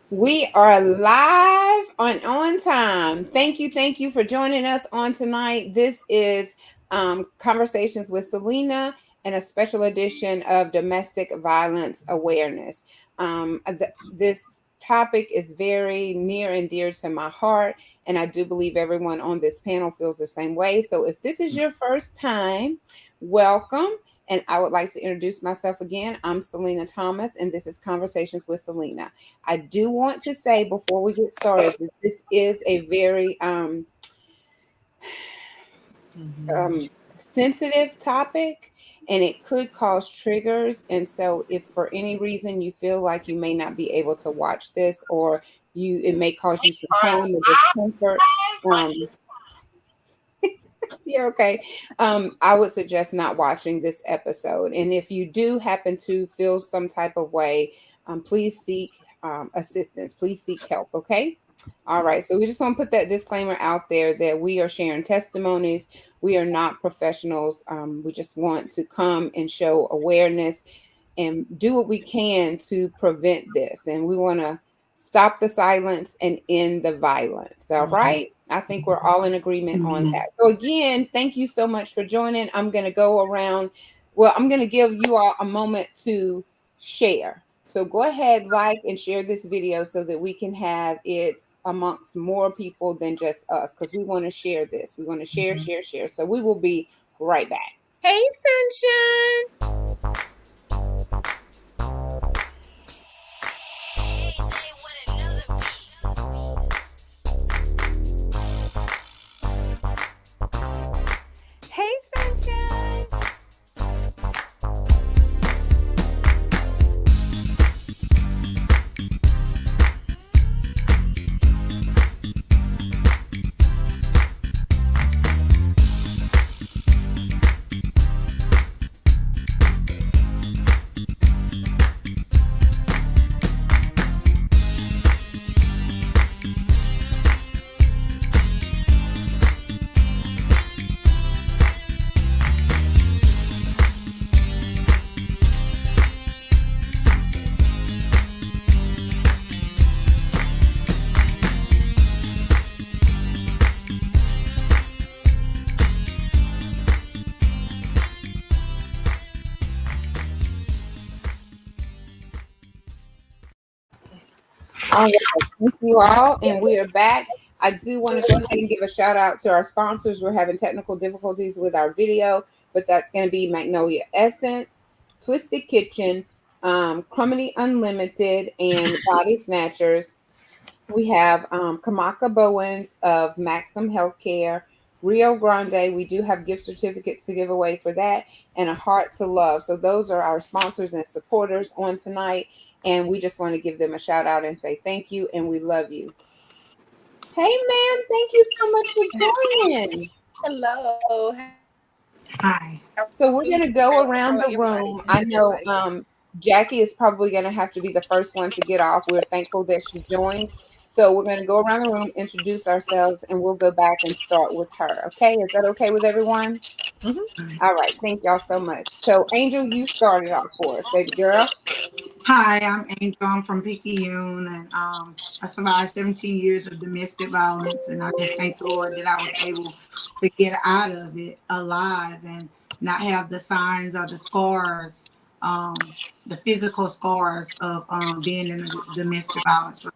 We are live on time. Thank you for joining us on tonight. This is Conversations with Celena and a special edition of Domestic Violence Awareness. This topic is very near and dear to my heart, and I do believe everyone on this panel feels the same way. So if this is your first time, welcome. And I would like to introduce myself again. I'm Celena Thomas, and this is Conversations with Celena. I do want to say before we get started that this is a very sensitive topic and it could cause triggers. And so, if for any reason you feel like you may not be able to watch this or it may cause you some pain or discomfort, um, you're okay. I would suggest not watching this episode. And if you do happen to feel some type of way, please seek assistance. Please seek help. Okay. All right. So we just want to put that disclaimer out there that we are sharing testimonies. We are not professionals. We just want to come and show awareness and do what we can to prevent this. And we want to stop the silence and end the violence. All right. I think we're all in agreement on that. So again, thank you so much for joining. I'm going to go around. Well, I'm going to give you all a moment to share. So go ahead, like and share this video so that we can have it amongst more people than just us, because we want to share this. We want to share. So we will be right back. Hey, Sunshine. Hey, Sunshine. All right, thank you all, and we are back. I do want to go ahead and give a shout out to our sponsors. We're having technical difficulties with our video, but that's going to be Magnolia Essence, Twisted Kitchen, Crumity Unlimited, and Body Snatchers. We have Kamaka Bowens of Maxim Healthcare, Rio Grande. We do have gift certificates to give away for that, and a Heart to Love. So those are our sponsors and supporters on tonight, and we just want to give them a shout out and say thank you and we love you. Hey, ma'am, thank you so much for joining. Hello. Hi. So we're going to go around the room. I know Jackie is probably going to have to be the first one to get off. We're thankful that she joined. So we're going to go around the room, introduce ourselves, and we'll go back and start with her. Okay? Is that okay with everyone? Mm-hmm. All right. Thank y'all so much. So, Angel, you started off for us, baby girl. Hi, I'm Angel. I'm from Picayune, and I survived 17 years of domestic violence, and I just thank the Lord that I was able to get out of it alive and not have the signs or the scars, the physical scars of being in a domestic violence.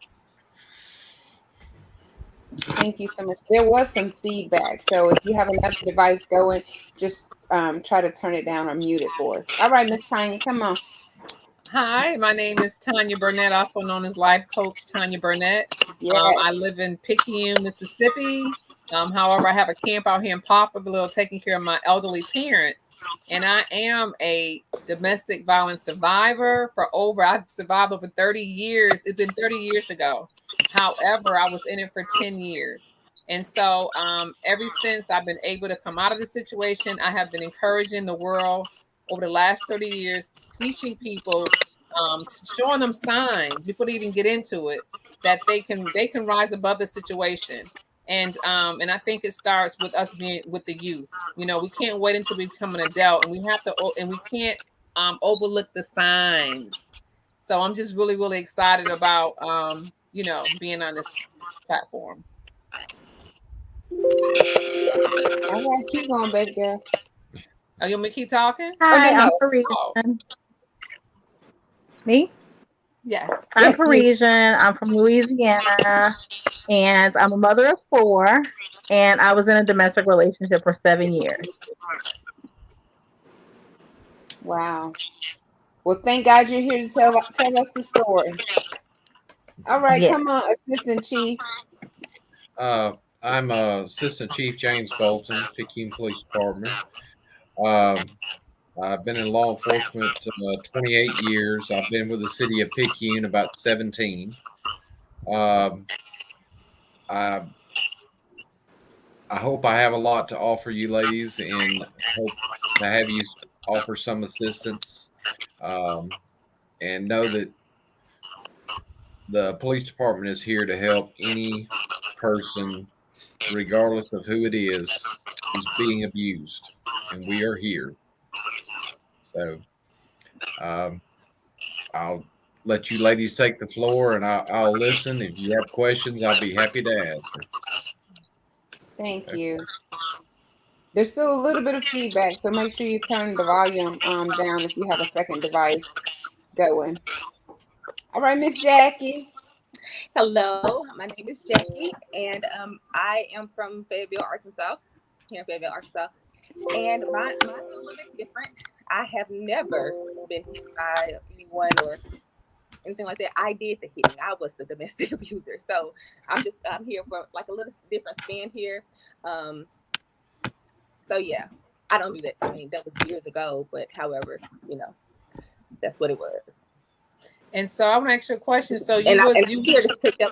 Thank you so much. There was some feedback. So if you have another device going, just try to turn it down or mute it for us. All right, Miss Tanya, come on. Hi, my name is Tanya Burnett, also known as Life Coach Tanya Burnett. Yeah. I live in Picayune, Mississippi. However, I have a camp out here in Poplarville taking care of my elderly parents. And I am a domestic violence survivor I've survived over 30 years. It's been 30 years ago. However, I was in it for 10 years. And so ever since I've been able to come out of the situation, I have been encouraging the world over the last 30 years, teaching people, showing them signs before they even get into it, that they can rise above the situation. And I think it starts with us being with the youth. You know, we can't wait until we become an adult, and we can't overlook the signs. So I'm just really, really excited about being on this platform. All right, keep going, baby girl. Oh, you want me to keep talking? Hi, I'm No. Parisian. Oh, Me? yes. I'm Yes, you. Parisian. I'm from Louisiana, and I'm a mother of four. And I was in a domestic relationship for 7 years. Wow. Well, thank God you're here to tell us the story. All right, Yes. come on, Assistant Chief. I'm Assistant Chief James Bolton, Picayune Police Department. Um, I've been in law enforcement 28 years. I've been with the city of Picayune about 17. Um, I I hope I have a lot to offer you ladies, and hope to have you offer some assistance. Um, and know that the police department is here to help any person, regardless of who it is, who's being abused, and we are here. So um, I'll let you ladies take the floor, and I'll listen. If you have questions, I'll be happy to answer. Thank Okay. you. There's still a little bit of feedback, so make sure you turn the volume down if you have a second device going. All right, Miss Jackie. Hello, my name is Jackie, and I am from Fayetteville, Arkansas, here in Fayetteville, Arkansas. And mine's a little bit different. I have never been hit by anyone or anything like that. I did the hitting. I was the domestic abuser. So I'm here for like a little different spin here. Um, so yeah, I don't do that. I mean, that was years ago, but however, that's what it was. And so I want to ask you a question. So And I'm here to take them.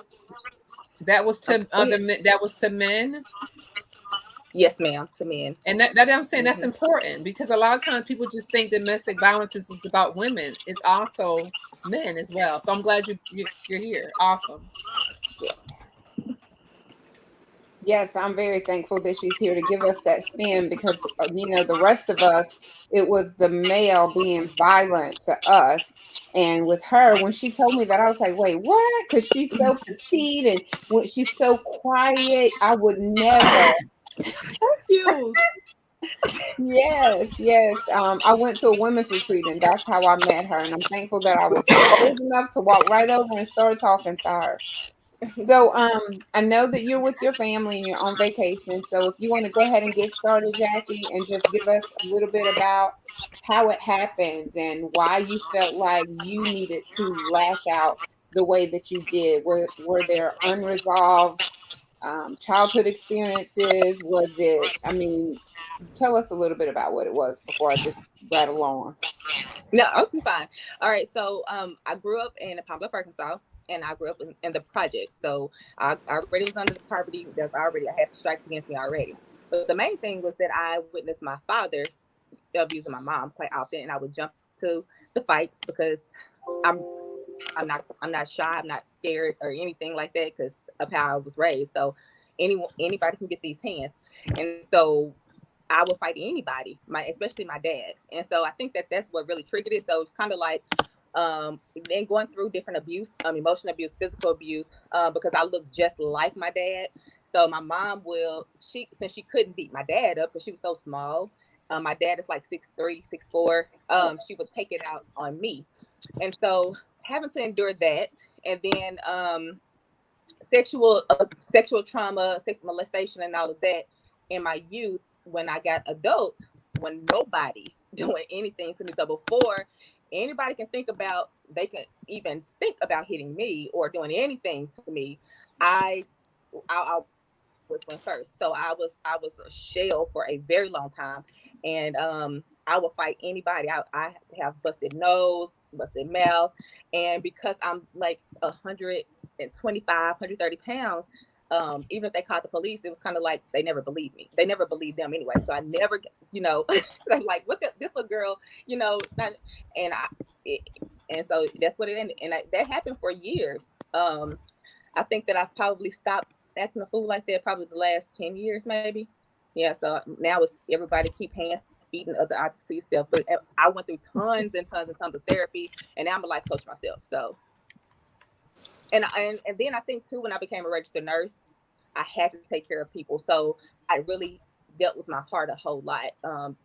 that was to that was to men. Yes, ma'am, to men. And that I'm saying that's important, because a lot of times people just think domestic violence is about women. It's also men as well. So I'm glad you're here. Awesome. Yes, I'm very thankful that she's here to give us that spin, because the rest of us, it was the male being violent to us. And with her, when she told me that, I was like, wait, what? Because she's so petite and when she's so quiet, I would never. Thank you. Yes. I went to a women's retreat, and that's how I met her. And I'm thankful that I was old enough to walk right over and start talking to her. So I know that you're with your family and you're on vacation. So if you want to go ahead and get started, Jackie, and just give us a little bit about how it happened and why you felt like you needed to lash out the way that you did. Were there unresolved childhood experiences? Was it, tell us a little bit about what it was before I just rattle on. No, okay, fine. All right. So I grew up in Pamela, Arkansas, and I grew up in the project. So I already was under the poverty. I had strikes against me already. But the main thing was that I witnessed my father abusing my mom quite often, and I would jump to the fights because I'm not shy, I'm not scared or anything like that because of how I was raised. So anybody can get these hands, and so I would fight anybody, especially my dad. And so I think that's what really triggered it. So it's kind of like then going through different abuse, emotional abuse, physical abuse, because I look just like my dad. So my mom since she couldn't beat my dad up because she was so small. My dad is like 6'3", 6'4". She would take it out on me. And so having to endure that, and then sexual trauma, sexual molestation, and all of that in my youth. When I got adult, when nobody doing anything to me, so before anybody they can even think about hitting me or doing anything to me, I was one first. So I was a shell for a very long time, and I would fight anybody. I have busted nose, busted mouth, and because I'm like 125, 130 pounds. Even if they called the police, it was kind of like they never believed me. They never believed them anyway. So I never, I'm like, look at this little girl, and and so that's what it ended. And that happened for years. I think that I probably stopped acting a fool like that probably the last 10 years, maybe. Yeah. So now it's everybody keep hands, feet, and other objects to yourself. But I went through tons and tons and tons of therapy, and now I'm a life coach myself. So. and then I think too, when I became a registered nurse, I had to take care of people. So I really dealt with my heart a whole lot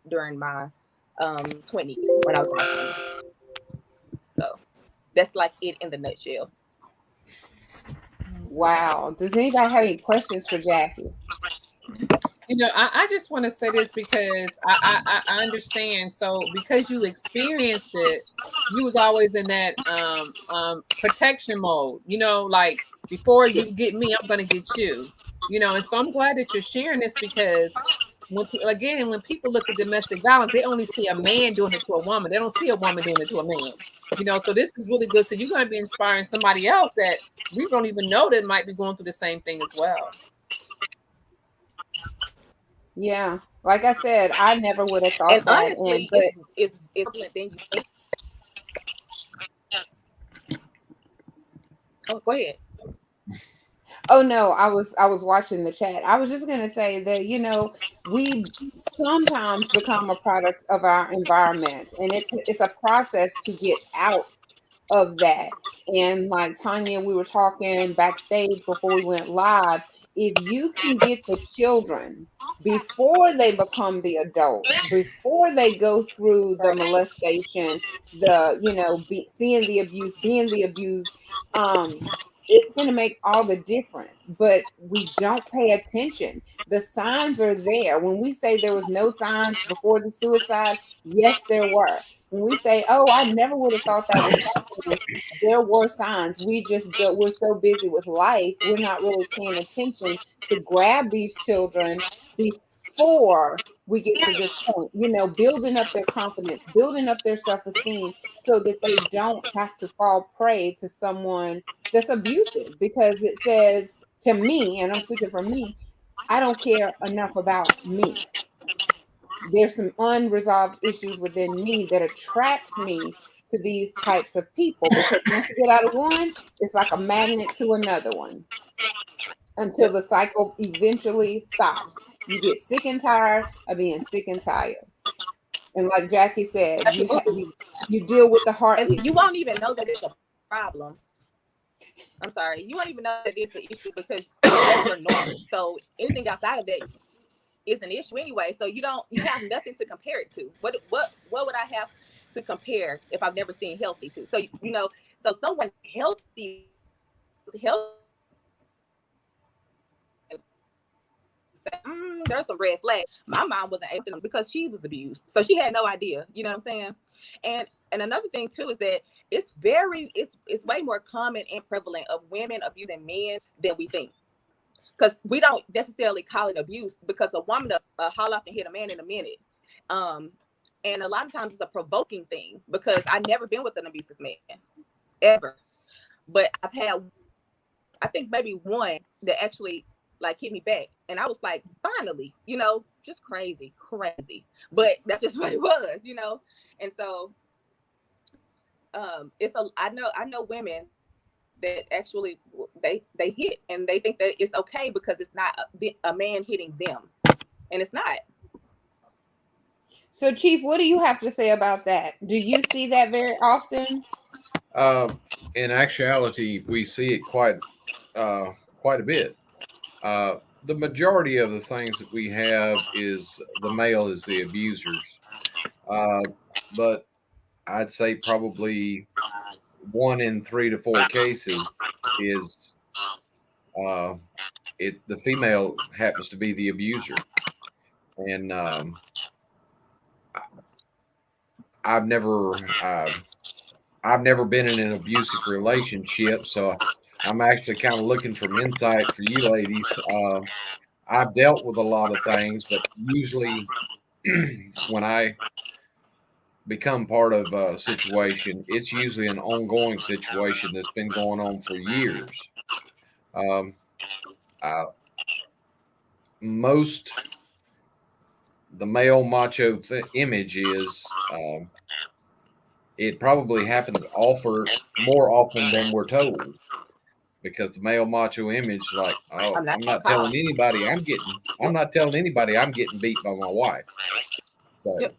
during my 20s, when I was in my 20s. So that's like it in the nutshell. Wow. Does anybody have any questions for Jackie? I just want to say this because I understand. So because you experienced it, you was always in that protection mode. Like before you get me, I'm gonna get you. And so I'm glad that you're sharing this because when people look at domestic violence, they only see a man doing it to a woman. They don't see a woman doing it to a man. So this is really good. So you're going to be inspiring somebody else that we don't even know that might be going through the same thing as well. Yeah. Like I said, I never would have thought And that. honestly, it's prevalent than you think. Oh, go ahead. Oh no, I was watching the chat. I was just gonna say that we sometimes become a product of our environment, and it's a process to get out of that. And like Tanya, we were talking backstage before we went live. If you can get the children before they become the adults, before they go through the molestation, seeing the abuse, being the abused, it's going to make all the difference. But we don't pay attention. The signs are there. When we say there was no signs before the suicide, yes, there were. When we say, oh, I never would have thought that was happening, there were signs. We're so busy with life, we're not really paying attention to grab these children before we get to this point, building up their confidence, building up their self-esteem so that they don't have to fall prey to someone that's abusive, because it says to me, and I'm speaking for me, I don't care enough about me. There's some unresolved issues within me that attracts me to these types of people, because once you get out of one, it's like a magnet to another one until the cycle eventually stops. You get sick and tired of being sick and tired. And like Jackie said, you deal with the heart And issue. you won't even know that it's a problem. I'm sorry, you won't even know that it's an issue because that's your normal. So anything outside of that is an issue anyway. So you have nothing to compare it to. What would I have to compare if I've never seen healthy to? So so someone healthy there's a red flag. My mom wasn't able to, because she was abused, so she had no idea. You know what I'm saying? And another thing too is that it's way more common and prevalent of women abusing men than we think, because we don't necessarily call it abuse, because a woman does haul off and hit a man in a minute. And a lot of times it's a provoking thing, because I've never been with an abusive man ever, but I've had, I think maybe one that actually like hit me back, and I was like, finally, just crazy, but that's just what it was, and so I know women that actually they hit, and they think that it's okay because it's not a man hitting them, and it's not. So Chief, what do you have to say about that? Do you see that very often? In actuality, we see it quite a bit. The majority of the things that we have is the male is the abusers, but I'd say probably 1 in 3 to 4 cases is the female happens to be the abuser, and I've never been in an abusive relationship, so I'm actually kind of looking for insight for you ladies. I've dealt with a lot of things, but usually when I become part of a situation, it's usually an ongoing situation that's been going on for years. Um, the male macho image is it probably happens more often than we're told, because the male macho image is like, oh, I'm not telling anybody I'm getting beat by my wife. So, Yep.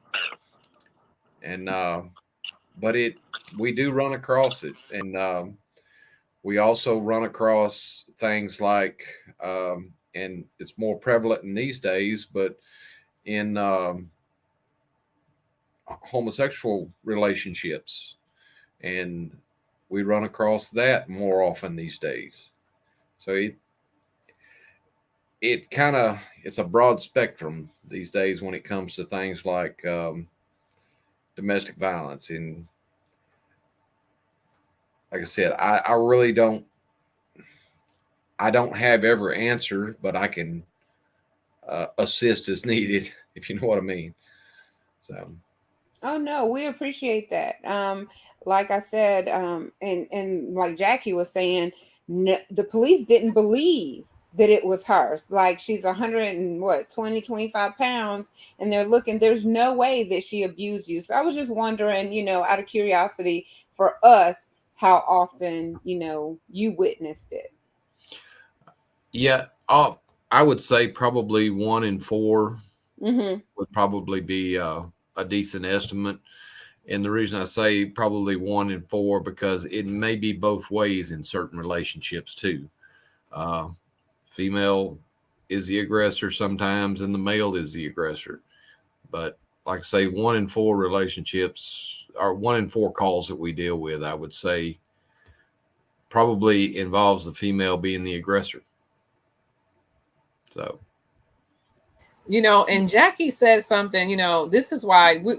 and but we do run across it, and We also run across things like, and it's more prevalent in these days, but in homosexual relationships, and we run across that more often these days. So it kind of, it's a broad spectrum these days when it comes to things like domestic violence. And like I said, I really don't have every answer, but I can assist as needed, if you know what I mean. So Oh no, we appreciate that. Like I said, and like Jackie was saying, the police didn't believe that it was hers. Like she's 100 and what, 20, 25 pounds, and they're looking, there's no way that she abused you. So I was just wondering, out of curiosity for us, how often, you witnessed it. yeah, I would say probably 1 in 4 would probably be a decent estimate. And the reason I say probably 1 in 4, because it may be both ways in certain relationships too. Female is the aggressor sometimes, and the male is the aggressor. But like I say, 1 in 4 relationships, or 1 in 4 calls that we deal with, I would say probably involves the female being the aggressor. So, and Jackie said something, this is why we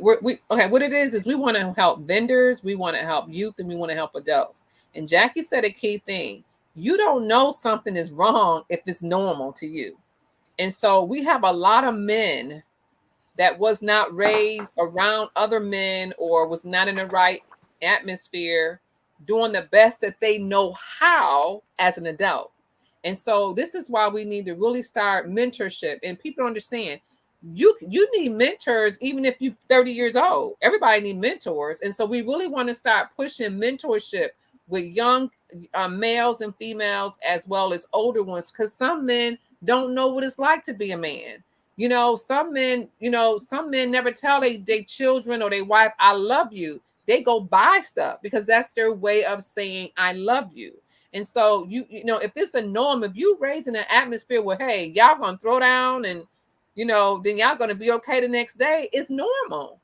okay, what it is we want to help vendors, we want to help youth, and we want to help adults. And Jackie said a key thing: you don't know something is wrong if it's normal to you. And so we have a lot of men that was not raised around other men or was not in the right atmosphere, doing the best that they know how as an adult. And so this is why we need to really start mentorship. And people understand you need mentors even if you're 30 years old. Everybody need mentors. And so we really want to start pushing mentorship with young males and females as well as older ones, because some men don't know what it's like to be a man. Some men never tell their children or their wife, I love you. They go buy stuff because that's their way of saying, I love you. And so, if it's a norm, if you raise in an atmosphere where, hey, y'all going to throw down and, then y'all going to be okay the next day, it's normal.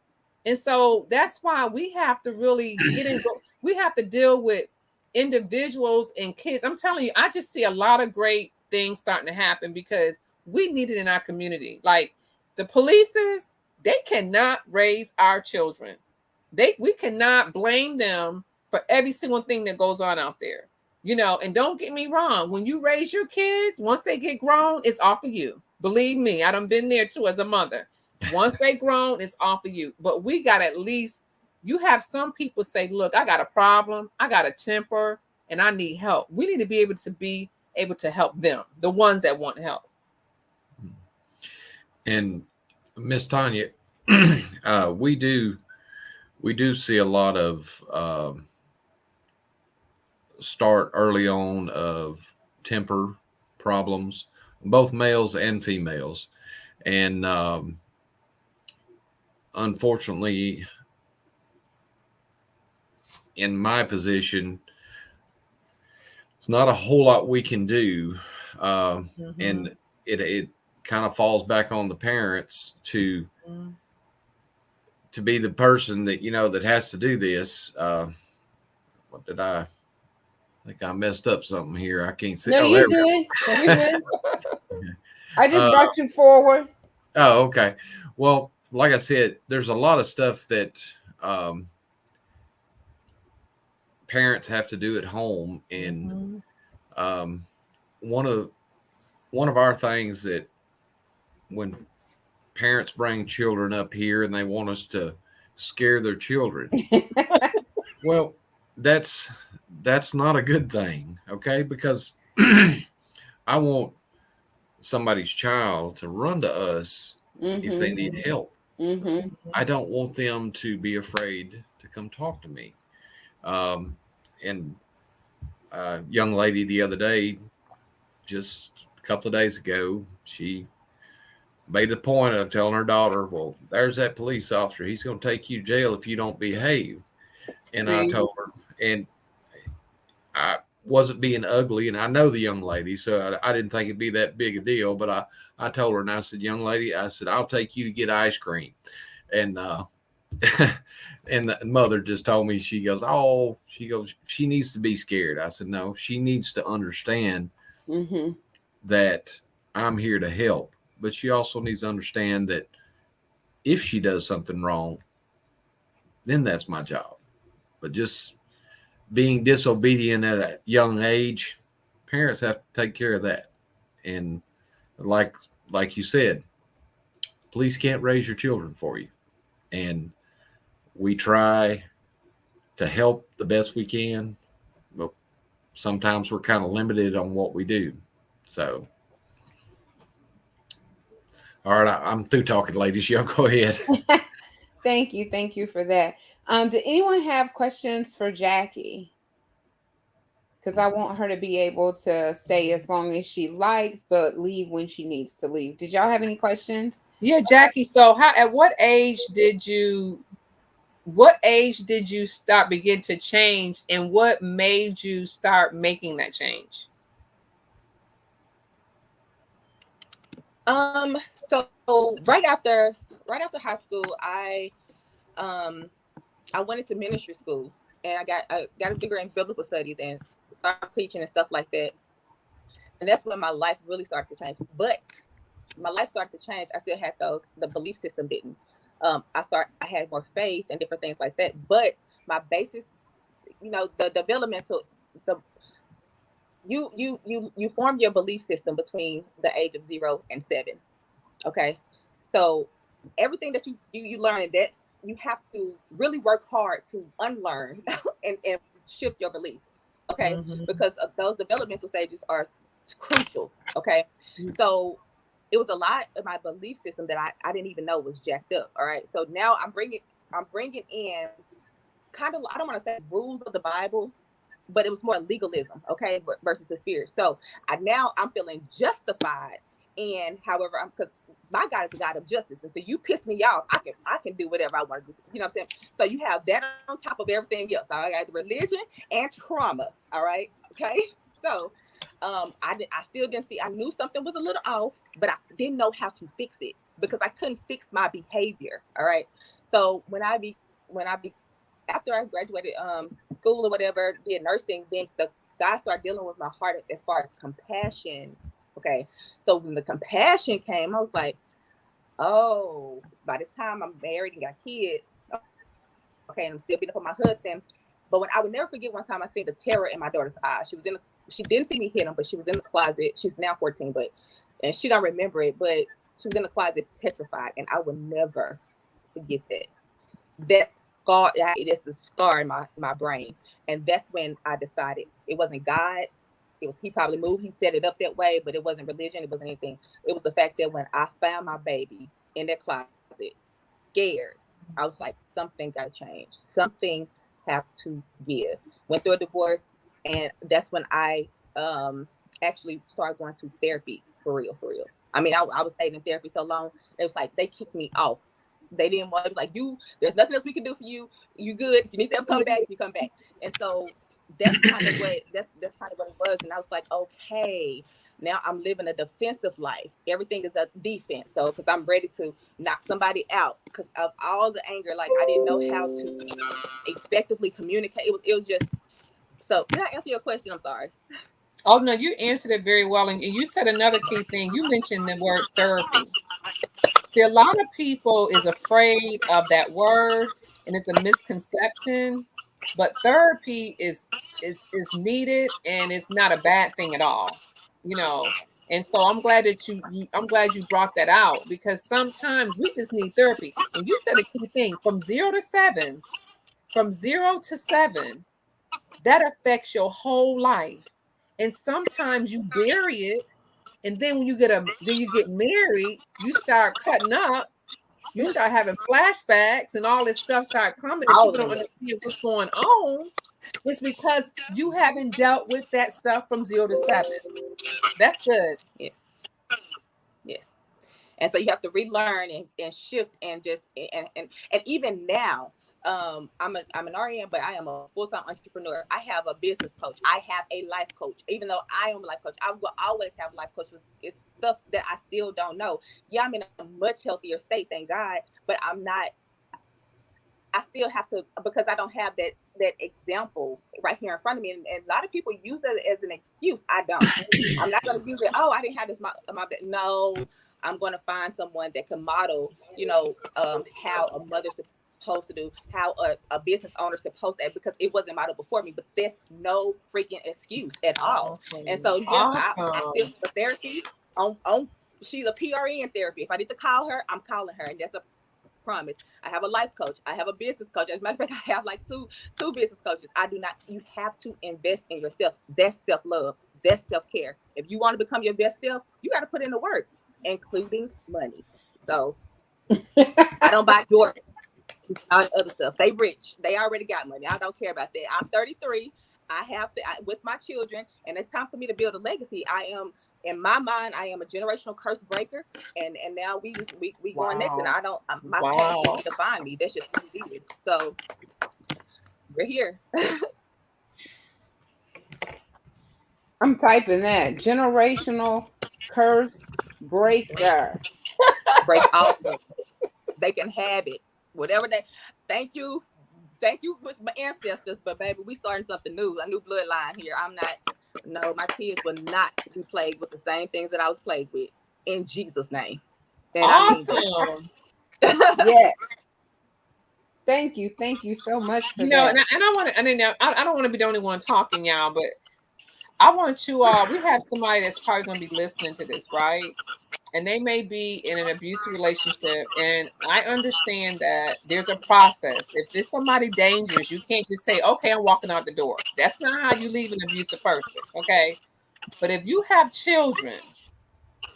And so that's why we have to really we have to deal with individuals and kids. I'm telling you, I just see a lot of great things starting to happen because we need it in our community. Like the polices, they cannot raise our children. We cannot blame them for every single thing that goes on out there. And don't get me wrong, when you raise your kids, once they get grown, it's off of you. Believe me, I done been there too as a mother. Once they grown, it's off of you. But we got at least, you have some people say, look, I got a problem, I got a temper, and I need help. We need to be able to help them, the ones that want help. And Miss Tanya, we do see a lot of start early on of temper problems, both males and females. And unfortunately, in my position, it's not a whole lot we can do. And it kind of falls back on the parents to be the person that, that has to do this. What did I think I messed up something here? I can't see. No, you're good. You're good. I just brought you forward. Oh, okay. Well, like I said, there's a lot of stuff that parents have to do at home. And one of our things that when parents bring children up here and they want us to scare their children, well, that's not a good thing. Okay. Because I want somebody's child to run to us if they need help. I don't want them to be afraid to come talk to me. And a young lady the other day, just a couple of days ago, she made the point of telling her daughter, well, there's that police officer. He's going to take you to jail if you don't behave. And I told her, and wasn't being ugly, and I know the young lady, so I didn't think it'd be that big a deal. But I told her, and I said, young lady, I said, I'll take you to get ice cream. And and the mother just told me, she goes, she needs to be scared. I said, no, she needs to understand Mm-hmm. that I'm here to help, but she also needs to understand that if she does something wrong, then that's my job. But just being disobedient at a young age, parents have to take care of that. And like you said, police can't raise your children for you. And we try to help the best we can, but sometimes we're kind of limited on what we do. So, all right, I'm through talking, ladies. Y'all go ahead. Thank you for that. Did anyone have questions for Jackie? Because I want her to be able to stay as long as she likes, but leave when she needs to leave. Did y'all have any questions? Yeah, Jackie. So at what age did you start begin to change, and what made you start making that change? So right after high school, I went into ministry school, and I got a degree in biblical studies and started preaching and stuff like that. And that's when my life really started to change. But my life started to change. I still had the belief system didn't. I had more faith and different things like that. But my basis, the developmental, the you form your belief system between the age of 0 and 7. Okay, so everything that you learn in that, you have to really work hard to unlearn and shift your belief. Okay, because of those developmental stages are crucial. Okay, so it was a lot of my belief system that I didn't even know was jacked up. All right, so now I'm bringing in kind of, I don't want to say rules of the Bible, but it was more legalism, okay, versus the spirit. So I'm feeling justified in, however, because my God is a God of justice, and so you piss me off, I can do whatever I want to do. You know what I'm saying? So you have that on top of everything else. I got the religion and trauma. All right, okay. So I still didn't see. I knew something was a little off, but I didn't know how to fix it because I couldn't fix my behavior. All right. So when I after I graduated school or whatever, did nursing, then God started dealing with my heart as far as compassion. Okay. So when the compassion came, I was like, oh, by this time I'm married and got kids. Okay, and I'm still beating up on my husband. But when I would never forget one time I seen the terror in my daughter's eyes. She didn't see me hit him, but she was in the closet. She's now 14, and she don't remember it, but she was in the closet petrified, and I would never forget that. That's scar. It's the scar in my brain, and that's when I decided it wasn't God. He probably moved. He set it up that way, but it wasn't religion. It wasn't anything. It was the fact that when I found my baby in that closet, scared, I was like, something got to change. Something have to give. Went through a divorce, and that's when I actually started going to therapy for real. I mean, I was staying in therapy so long. It was like they kicked me off. They didn't want to be like, there's nothing else we can do for you. You good. If you need to come back, you come back. And so that's kind of what it was. And I was like, okay, now I'm living a defensive life. Everything is a defense. So because I'm ready to knock somebody out because of all the anger. Like I didn't know how to effectively communicate. It was just. So did I answer your question? I'm sorry. Oh no, you answered it very well, and you said another key thing. You mentioned the word therapy. See, a lot of people is afraid of that word, and it's a misconception. But therapy is needed, and it's not a bad thing at all, And so I'm glad that you brought that out because sometimes we just need therapy. And you said a key thing from 0 to 7, that affects your whole life. And sometimes you bury it. And then when you get married, you start cutting up, you start having flashbacks and all this stuff start coming and people don't understand what's going on. It's because you haven't dealt with that stuff from 0 to 7. That's good. Yes. And so you have to relearn and shift and just and even now, I'm an RN, but I am a full-time entrepreneur. I have a business coach. I have a life coach. Even though I am a life coach, I will always have a life coach. It's stuff that I still don't know. Yeah, I'm in a much healthier state, thank God, but I'm not. I still have to, because I don't have that example right here in front of me. And a lot of people use it as an excuse. I don't. I'm not going to use it. Oh, I didn't have this. No, I'm going to find someone that can model, how a mother's supposed to do, how a business owner's supposed to, because it wasn't modeled before me. But there's no freaking excuse at all. Awesome. And so, yes, I Awesome. still do therapy on. She's a PRN therapy. If I need to call her, I'm calling her, and that's a promise. I have a life coach. I have a business coach. As a matter of fact, I have like two business coaches. I do not. You have to invest in yourself. That's self-love. That's self-care. If you want to become your best self, you got to put in the work, including money. So I don't buy your other stuff. They rich. They already got money. I don't care about that. I'm 33. I have to with my children, and it's time for me to build a legacy. I am. In my mind, I am a generational curse breaker, and now we going next, and I don't. My past doesn't define me. That's just who it is. So we're here. I'm typing that. Generational curse breaker. Break all of them. They can have it. Whatever they. Thank you with my ancestors, but baby, we starting something new. A new bloodline here. I'm not. No, my kids will not be plagued with the same things that I was plagued with, in Jesus' name. And awesome. Yes. Thank you so much for that. And I want to. I don't want to be the only one talking, y'all, but I want you all. We have somebody that's probably going to be listening to this, right? And they may be in an abusive relationship, and I understand that there's a process. If there's somebody dangerous, you can't just say, "Okay, I'm walking out the door." That's not how you leave an abusive person, okay? But if you have children,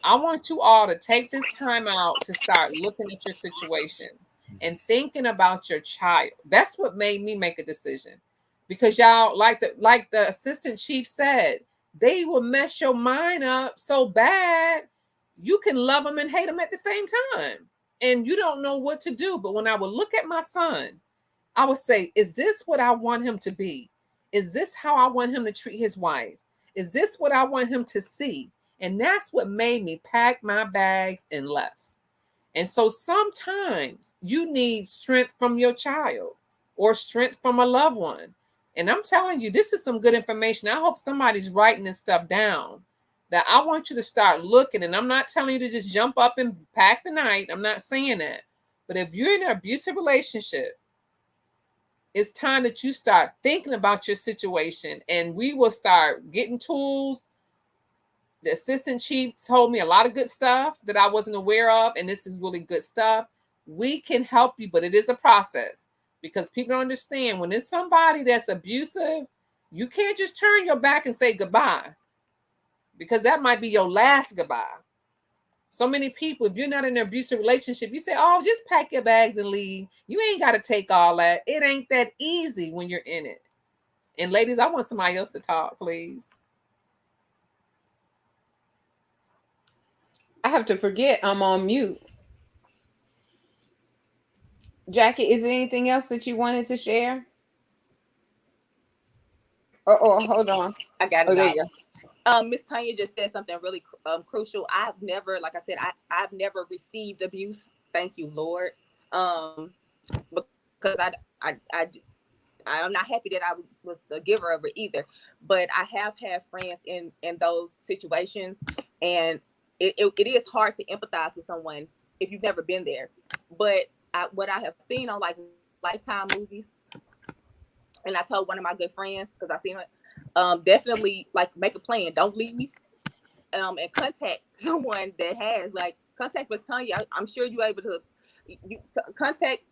I want you all to take this time out to start looking at your situation and thinking about your child. That's what made me make a decision, because y'all, like the assistant chief said, they will mess your mind up so bad. You can love them and hate them at the same time, and you don't know what to do. But when I would look at my son, I would say, is this what I want him to be? Is this how I want him to treat his wife? Is this what I want him to see? And that's what made me pack my bags and left. And so sometimes you need strength from your child or strength from a loved one. And I'm telling you, this is some good information. I hope somebody's writing this stuff down, that I want you to start looking. And I'm not telling you to just jump up and pack the night. I'm not saying that. But if you're in an abusive relationship, it's time that you start thinking about your situation, and we will start getting tools. The assistant chief told me a lot of good stuff that I wasn't aware of, and this is really good stuff. We can help you, but it is a process, because people don't understand, when it's somebody that's abusive, you can't just turn your back and say goodbye, because that might be your last goodbye. So many people, if you're not in an abusive relationship, you say, oh, just pack your bags and leave. You ain't got to take all that. It ain't that easy when you're in it. And ladies, I want somebody else to talk, please. I have to forget I'm on mute. Jackie, is there anything else that you wanted to share? Oh, hold on. I got it. Oh, there you go. Miss Tanya just said something really crucial. I've never, like I said, I've never received abuse. Thank you, Lord. Because I'm not happy that I was the giver of it either. But I have had friends in those situations, and it is hard to empathize with someone if you've never been there. But what I have seen on like Lifetime movies, and I told one of my good friends, because I seen it. Definitely, like, make a plan. Don't leave. And contact someone that has, like, contact with Tanya. I'm sure you're able to contact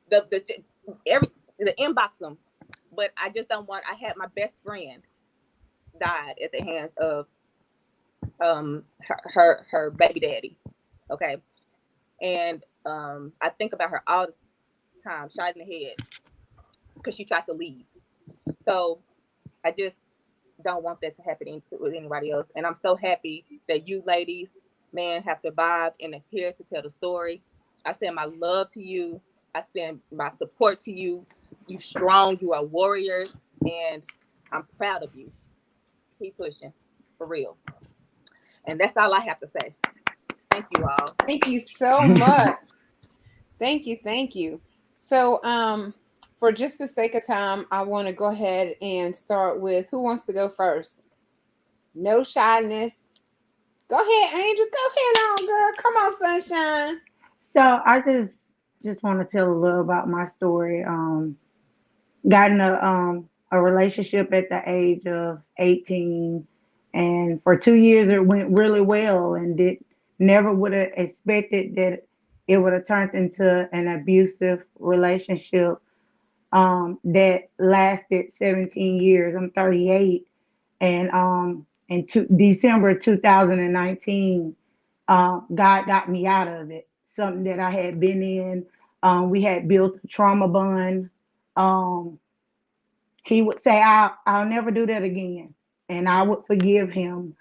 the inbox them. But I just don't want. I had my best friend died at the hands of her baby daddy. Okay, and I think about her all the time, shot in the head, because she tried to leave. So I just don't want that to happen with anybody else. And I'm so happy that you ladies, man, have survived and is here to tell the story. I send my love to you. I send my support to you. You strong. You are warriors, and I'm proud of you. Keep pushing, for real. And that's all I have to say. Thank you all. Thank you so much. Thank you. Thank you. So, for just the sake of time, I want to go ahead and start with who wants to go first? No shyness. Go ahead, Angel. Go ahead on, girl. Come on, sunshine. So I just want to tell a little about my story. Got in a relationship at the age of 18, and for 2 years it went really well, and did never would have expected that it would have turned into an abusive relationship that lasted 17 years. I'm 38, and December 2019, God got me out of it. Something that I had been in. We had built a trauma bond. Um, he would say, I'll never do that again. And I would forgive him.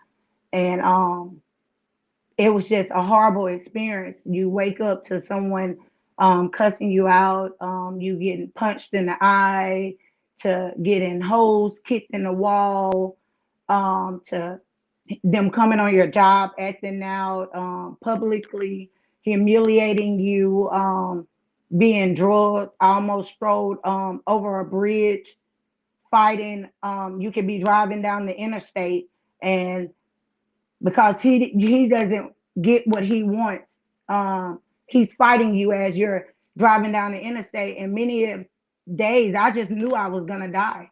And it was just a horrible experience. You wake up to someone cussing you out, you getting punched in the eye, to getting holes kicked in the wall, to them coming on your job, acting out, publicly humiliating you, being drugged, almost strode over a bridge, fighting. You could be driving down the interstate, and because he doesn't get what he wants, he's fighting you as you're driving down the interstate. And many of days, I just knew I was gonna die,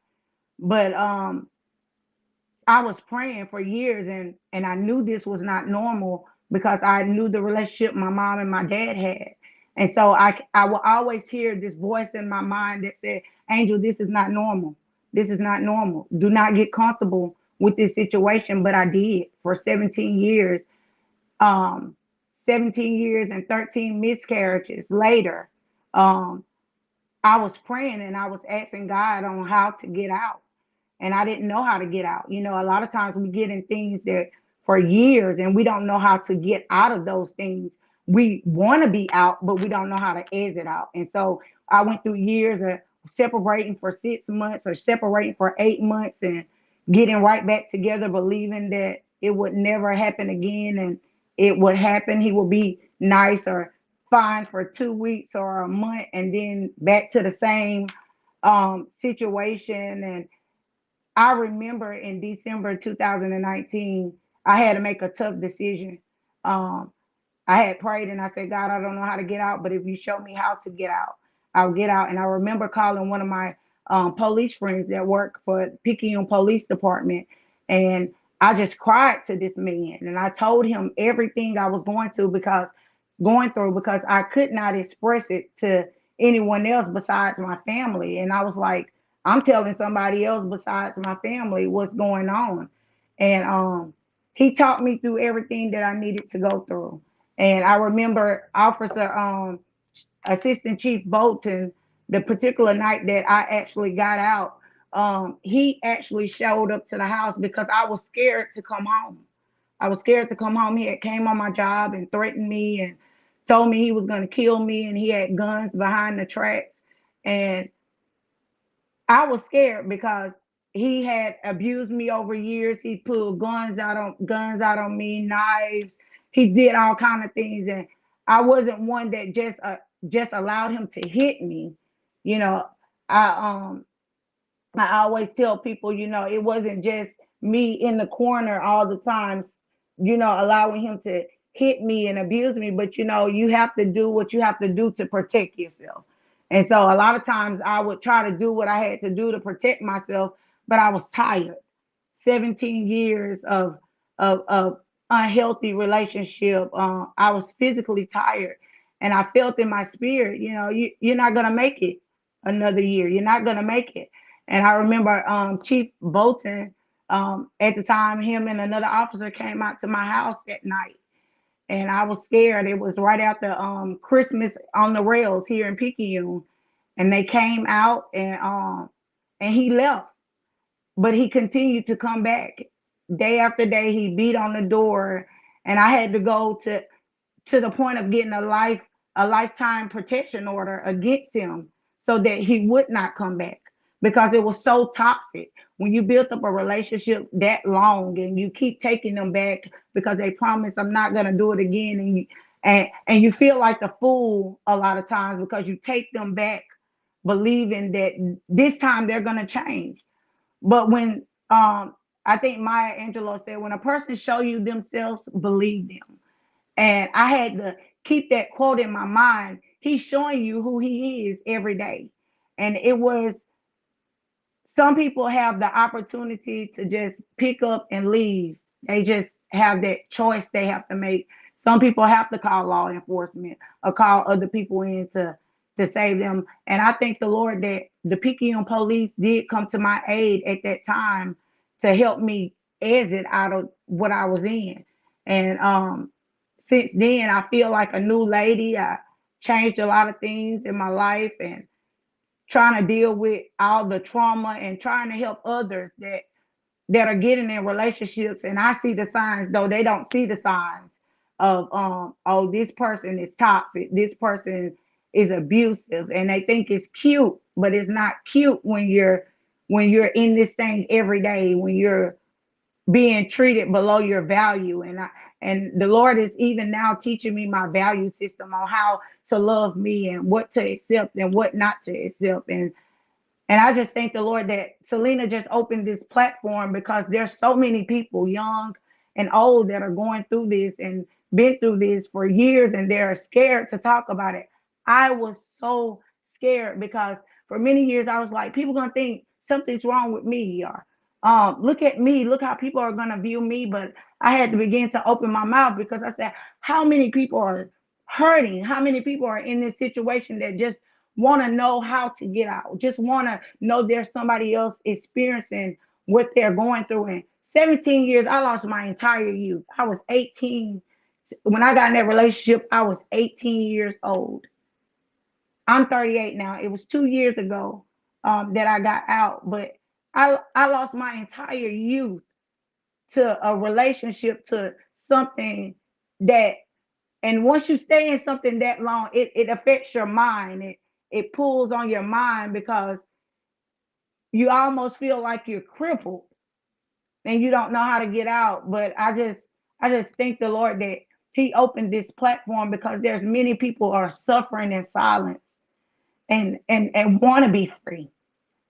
but I was praying for years, and I knew this was not normal because I knew the relationship my mom and my dad had. And so I will always hear this voice in my mind that said, Angel, this is not normal. This is not normal. Do not get comfortable with this situation. But I did for 17 years. Um, 17 years and 13 miscarriages later. Um, I was praying and I was asking God on how to get out, and I didn't know how to get out. You know, a lot of times we get in things that for years and we don't know how to get out of those things. We want to be out, but we don't know how to exit out. And so I went through years of separating for 6 months or separating for 8 months and getting right back together, believing that it would never happen again, and it would happen. He would be nice or fine for 2 weeks or a month, and then back to the same situation. And I remember in December 2019, I had to make a tough decision. Um, I had prayed and I said, God, I don't know how to get out, but if you show me how to get out, I'll get out. And I remember calling one of my police friends that work for Picayune Police Department, and I just cried to this man, and I told him everything I was going through because I could not express it to anyone else besides my family. And I was like, I'm telling somebody else besides my family what's going on. And he taught me through everything that I needed to go through. And I remember Officer Assistant Chief Bolton, the particular night that I actually got out, he actually showed up to the house because I was scared to come home. I was scared to come home. He had came on my job and threatened me and told me he was going to kill me, and he had guns behind the tracks. And I was scared because he had abused me over years. He pulled guns out on me, knives. He did all kind of things, and I wasn't one that just allowed him to hit me. You know, I I always tell people, it wasn't just me in the corner all the time, allowing him to hit me and abuse me, but you have to do what you have to do to protect yourself. And so a lot of times I would try to do what I had to do to protect myself, but I was tired. 17 years of unhealthy relationship. I was physically tired, and I felt in my spirit, you're not gonna make it another year. You're not gonna make it. And I remember Chief Bolton, at the time, him and another officer came out to my house that night, and I was scared. It was right after Christmas on the rails here in Picayune, and they came out, and he left, but he continued to come back day after day. He beat on the door, and I had to go to the point of getting a life a lifetime protection order against him so that he would not come back because it was so toxic. When you built up a relationship that long and you keep taking them back because they promise I'm not gonna do it again, and you feel like the fool a lot of times because you take them back believing that this time they're gonna change. But when I think Maya Angelou said, when a person show you themselves, believe them. And I had to keep that quote in my mind. He's showing you who he is every day. And it was, some people have the opportunity to just pick up and leave. They just have that choice they have to make. Some people have to call law enforcement or call other people in to save them. And I thank the Lord that the Picayune police did come to my aid at that time to help me exit out of what I was in. And since then, I feel like a new lady. I changed a lot of things in my life and trying to deal with all the trauma and trying to help others that are getting in relationships. And I see the signs, though they don't see the signs of oh, this person is toxic, this person is abusive, and they think it's cute, but it's not cute when you're in this thing every day, when you're being treated below your value. And the Lord is even now teaching me my value system on how to love me and what to accept and what not to accept. And I just thank the Lord that Celena just opened this platform because there's so many people, young and old, that are going through this and been through this for years, and they're scared to talk about it. I was so scared because for many years I was like, people gonna think something's wrong with me, or look at me, look how people are gonna view me. But I had to begin to open my mouth because I said, how many people are hurting? How many people are in this situation that just want to know how to get out, just want to know there's somebody else experiencing what they're going through. In 17 years, I lost my entire youth. I was 18. When I got in that relationship, I was 18 years old. I'm 38 now. It was 2 years ago that I got out, but I lost my entire youth to a relationship, to something that, and once you stay in something that long, it affects your mind. It pulls on your mind because you almost feel like you're crippled and you don't know how to get out. But I just thank the Lord that He opened this platform because there's many people are suffering in silence and want to be free.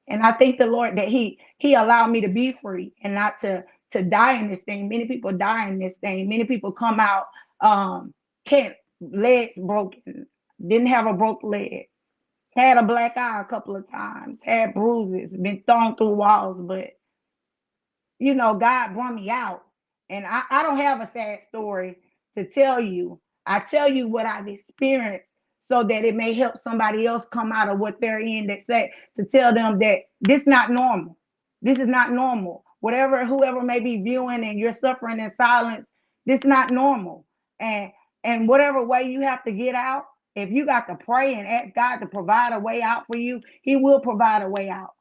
And I thank the Lord that He allowed me to be free and not to die in this thing. Many people die in this thing. Many people come out can't, legs broken, didn't have a broke leg, had a black eye a couple of times, had bruises, been thrown through walls, but God brought me out. And I don't have a sad story to tell you. I tell you what I've experienced so that it may help somebody else come out of what they're in, that say, to tell them that this is not normal. This is not normal. Whatever, whoever may be viewing and you're suffering in silence, this is not normal. And whatever way you have to get out, if you got to pray and ask God to provide a way out for you, He will provide a way out.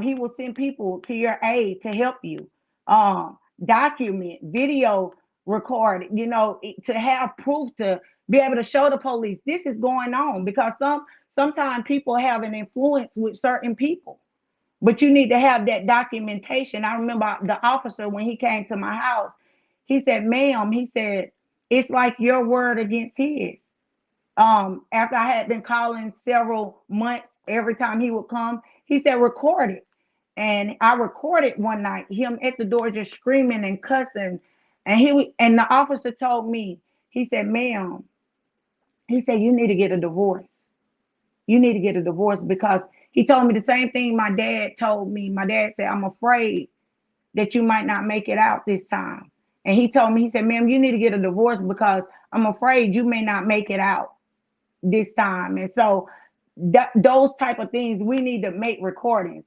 He will send people to your aid to help you. Document, video record, to have proof, to be able to show the police this is going on, because sometimes people have an influence with certain people, but you need to have that documentation. I remember the officer, when he came to my house, he said, ma'am, he said, it's like your word against his. After I had been calling several months, every time he would come, he said, record it. And I recorded one night him at the door just screaming and cussing. And the officer told me, he said, ma'am, he said, you need to get a divorce. You need to get a divorce, because he told me the same thing my dad told me. My dad said, I'm afraid that you might not make it out this time. And he told me, he said, ma'am, you need to get a divorce because I'm afraid you may not make it out this time. And so those type of things, we need to make recordings.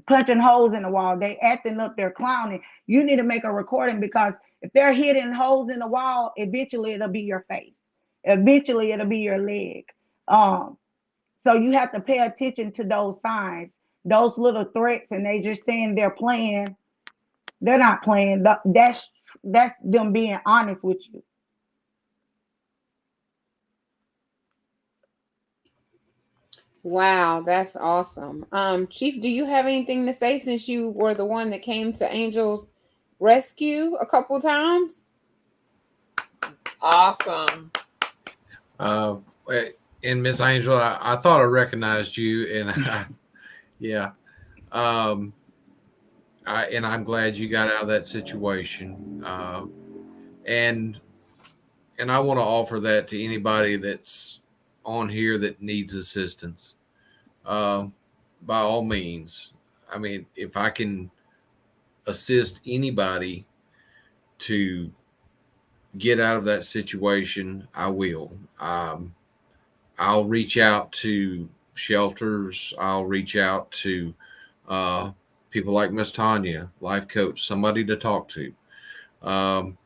Punching holes in the wall, they acting up, they're clowning. You need to make a recording, because if they're hitting holes in the wall, eventually it'll be your face. Eventually it'll be your leg. So you have to pay attention to those signs, those little threats, and they just saying they're playing. They're not playing. That's them being honest with you. Wow, that's awesome. Chief, do you have anything to say since you were the one that came to Angel's rescue a couple times? Awesome. Uh, and Miss Angel, I thought I recognized you, and yeah, um, and I'm glad you got out of that situation. And and I want to offer that to anybody that's on here that needs assistance. Um, by all means, I mean, if I can assist anybody to get out of that situation, I will. I'll reach out to shelters. I'll reach out to uh, people like Miss Tanya, life coach, somebody to talk to. Um,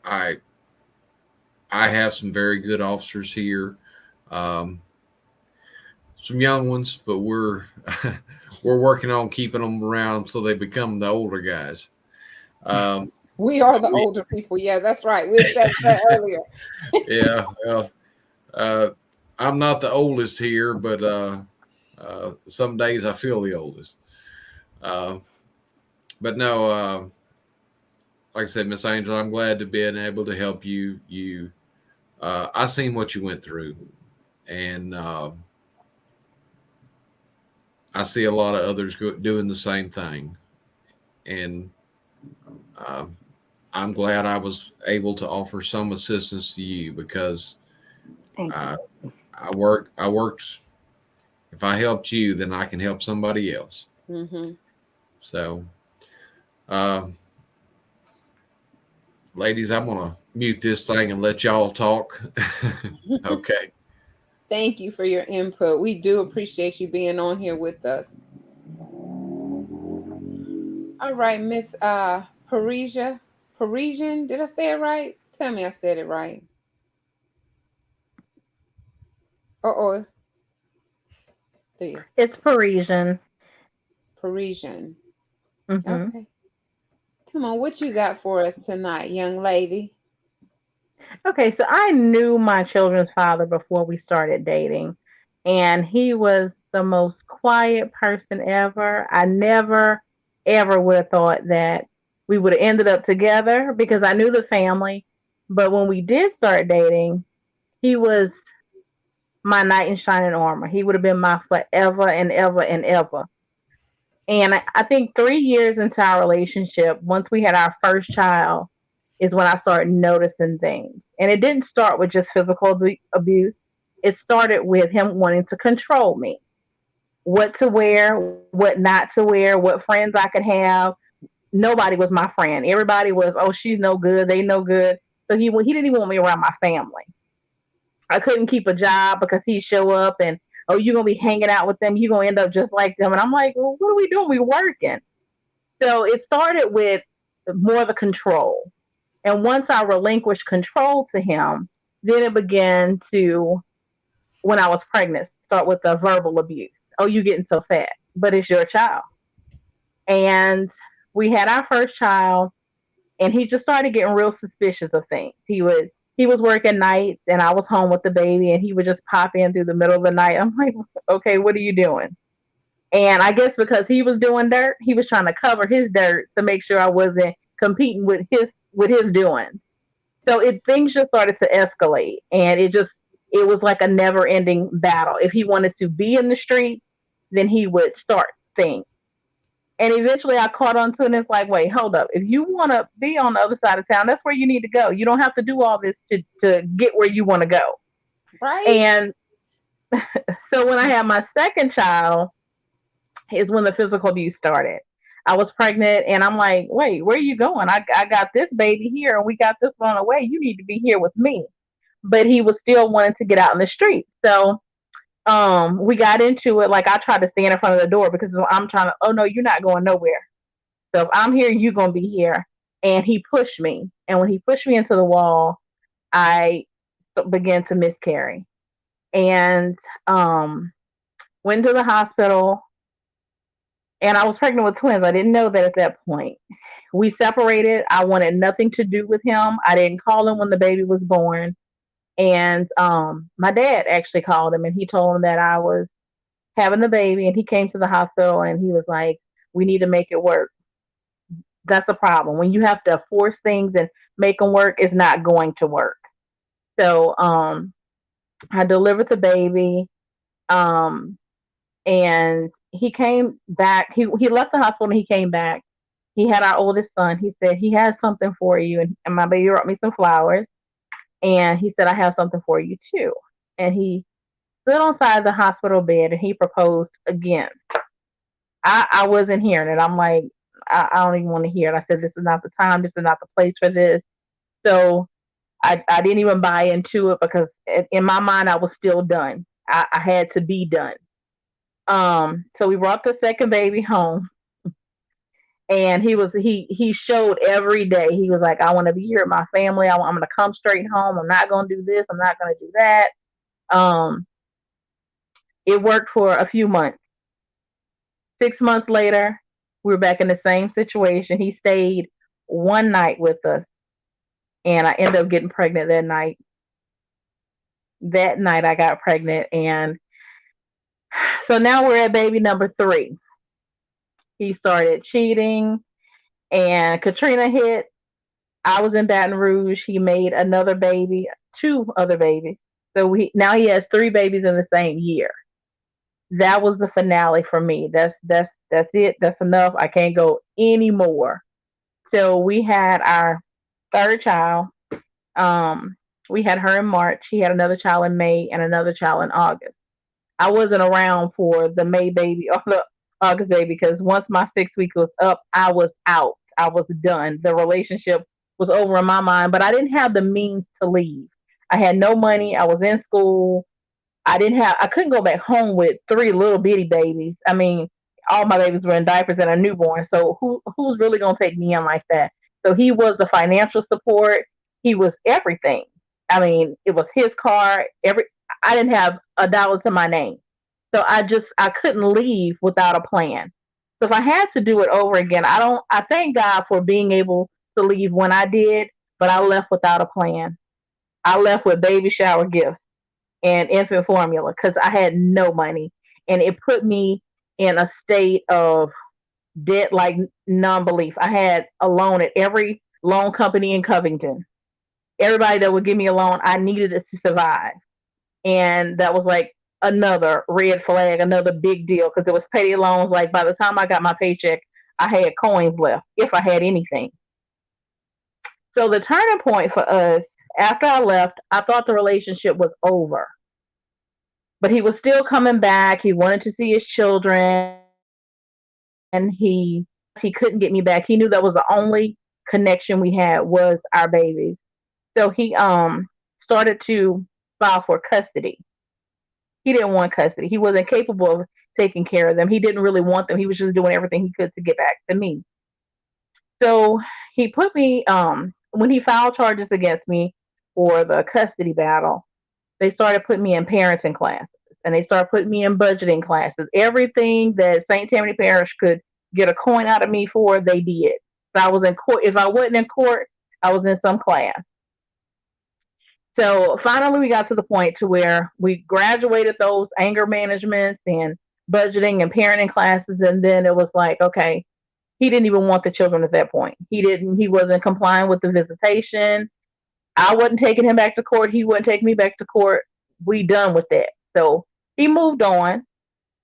I I have some very good officers here, um, some young ones, but we're we're working on keeping them around so they become the older guys. Um, We are the we, older people. Yeah, that's right. We said that earlier. yeah, well, uh, I'm not the oldest here, but some days I feel the oldest. Uh, but no, like I said, Miss Angel, I'm glad to be able to help you. I seen what you went through, and I see a lot of others doing the same thing, and uh, I'm glad I was able to offer some assistance to you because Thank uh, I worked. If I helped you, then I can help somebody else. Mm-hmm. So, uh, ladies, I'm gonna mute this thing and let y'all talk. Okay. Thank you for your input. We do appreciate you being on here with us. All right, Miss Parisian. Did I say it right? Tell me I said it right. Oh, there. It's Parisian. Parisian. Hmm. Okay. Come on, what you got for us tonight, young lady? Okay, so I knew my children's father before we started dating, and he was the most quiet person ever. I never, ever would have thought that we would have ended up together because I knew the family. But when we did start dating, he was my knight in shining armor. He would have been my forever and ever and ever. And I think 3 years into our relationship, once we had our first child, is when I started noticing things. And it didn't start with just physical abuse. It started with him wanting to control me. What to wear, what not to wear, what friends I could have. Nobody was my friend. Everybody was, oh, she's no good. They no good. So he didn't even want me around my family. I couldn't keep a job because he'd show up and, oh, you're going to be hanging out with them. You're going to end up just like them. And I'm like, well, what are we doing? We working. So it started with more the control. And once I relinquished control to him, then it began to, when I was pregnant, start with the verbal abuse. Oh, you getting so fat, but it's your child. And we had our first child, and he just started getting real suspicious of things. He was working nights, and I was home with the baby, and he would just pop in through the middle of the night. I'm like, okay, what are you doing? And I guess because he was doing dirt, he was trying to cover his dirt to make sure I wasn't competing with his doing. So things just started to escalate, and it was like a never ending battle. If he wanted to be in the street, then he would start things. And eventually I caught on to it, and it's like, wait, hold up. If you want to be on the other side of town, that's where you need to go. You don't have to do all this to get where you want to go. Right? And so when I had my second child, is when the physical abuse started. I was pregnant, and I'm like, wait, where are you going? I got this baby here, and we got this one on the way. You need to be here with me. But he was still wanting to get out in the street. So we got into it. Like, I tried to stand in front of the door because I'm trying to, oh no, you're not going nowhere. So if I'm here, you're going to be here. And he pushed me. And when he pushed me into the wall, I began to miscarry. And went to the hospital, and I was pregnant with twins. I didn't know that at that point. We separated. I wanted nothing to do with him. I didn't call him when the baby was born. And my dad actually called him and he told him that I was having the baby, and he came to the hospital and he was like, "We need to make it work." That's a problem. When you have to force things and make them work, it's not going to work. So I delivered the baby, um, and he came back. He left the hospital and he came back. He had our oldest son. He said he has something for you, and my baby brought me some flowers, and he said I have something for you too. And he stood on side of the hospital bed and he proposed again. I wasn't hearing it. I'm like, I don't even want to hear it. I said, this is not the time. This is not the place for this. So I didn't even buy into it because in my mind, I was still done. I had to be done. So we brought the second baby home, and he showed every day. He was like, I want to be here with my family. I'm going to come straight home. I'm not going to do this. I'm not going to do that. Um, it worked for a few months. 6 months later, we were back in the same situation. He stayed one night with us, and I ended up getting pregnant that night. That night, I got pregnant, and so now we're at baby number 3. He started cheating, and Katrina hit. I was in Baton Rouge. He made another baby, 2 other babies. So now he has 3 babies in the same year. That was the finale for me. That's it. That's enough. I can't go anymore. So we had our third child. Um, we had her in March. He had another child in May and another child in August. I wasn't around for the May baby or the August baby because once my 6 week was up, I was out. I was done. The relationship was over in my mind, but I didn't have the means to leave. I had no money. I was in school. I couldn't go back home with 3 little bitty babies. I mean, all my babies were in diapers and a newborn. So who's really gonna take me in like that? So he was the financial support. He was everything. I mean, it was his car. I didn't have a dollar to my name. So I couldn't leave without a plan. So if I had to do it over again, I thank God for being able to leave when I did, but I left without a plan. I left with baby shower gifts and infant formula because I had no money. And it put me in a state of debt like non-belief. I had a loan at every loan company in Covington. Everybody that would give me a loan, I needed it to survive. And that was like another red flag, another big deal because it was payday loans. Like by the time I got my paycheck, I had coins left, if I had anything. So the turning point for us, after I left, I thought the relationship was over. But he was still coming back. He wanted to see his children. And he couldn't get me back. He knew that was the only connection we had was our babies. So he started to file for custody. He didn't want custody. He wasn't capable of taking care of them. He didn't really want them. He was just doing everything he could to get back to me. So he put me when he filed charges against me for the custody battle, they started putting me in parenting classes and they started putting me in budgeting classes. Everything that St. Tammany Parish could get a coin out of me for, they did. So I was in court. If I wasn't in court, I was in some class. So finally we got to the point to where we graduated those anger management and budgeting and parenting classes. And then it was like, okay, he didn't even want the children at that point. He wasn't complying with the visitation. I wasn't taking him back to court. He wouldn't take me back to court. We done with that. So he moved on.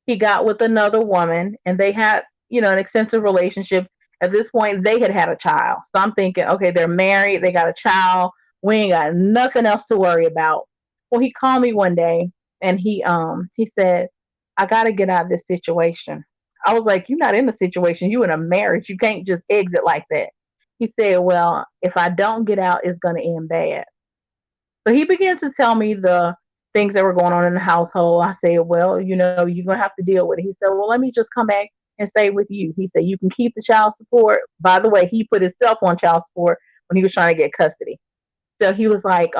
He got with another woman and they had, an extensive relationship. At this point, they had a child. So I'm thinking, okay, they're married. They got a child. We ain't got nothing else to worry about. Well, he called me one day and he said, I got to get out of this situation. I was like, you're not in the situation. You in a marriage. You can't just exit like that. He said, well, if I don't get out, it's going to end bad. So he began to tell me the things that were going on in the household. I said, well, you're going to have to deal with it. He said, well, let me just come back and stay with you. He said, you can keep the child support. By the way, he put himself on child support when he was trying to get custody. So he was like,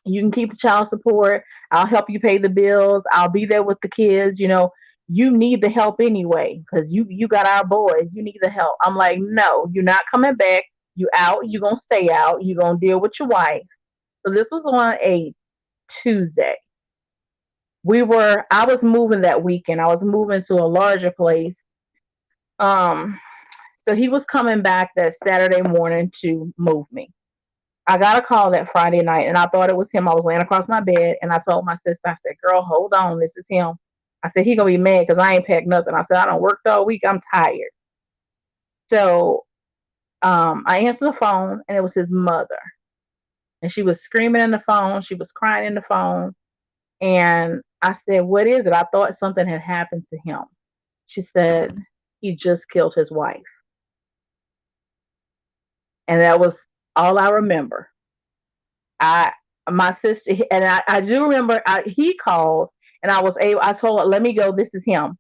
you can keep the child support. I'll help you pay the bills. I'll be there with the kids. You need the help anyway because you got our boys. You need the help. I'm like, no, you're not coming back. You out. You're going to stay out. You're going to deal with your wife. So this was on a Tuesday. I was moving that weekend. I was moving to a larger place. Um, so he was coming back that Saturday morning to move me. I got a call that Friday night and I thought it was him. I was laying across my bed and I told my sister, I said, girl, hold on, this is him. I said, he gonna be mad because I ain't packed nothing. I said, I don't work all week, I'm tired. So I answered the phone and it was his mother. And she was screaming in the phone, she was crying in the phone. And I said, what is it? I thought something had happened to him. She said, he just killed his wife. And that was all I remember. My sister, and I do remember he called and I told her, let me go, this is him.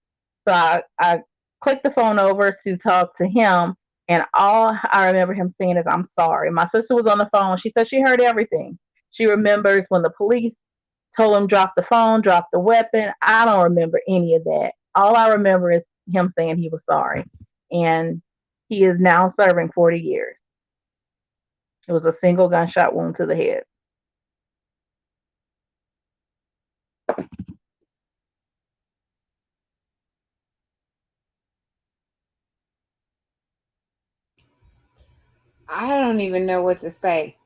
So I clicked the phone over to talk to him. And all I remember him saying is, I'm sorry. My sister was on the phone. She said she heard everything. She remembers when the police told him drop the phone, drop the weapon. I don't remember any of that. All I remember is him saying he was sorry. And he is now serving 40 years. It was a single gunshot wound to the head. I don't even know what to say.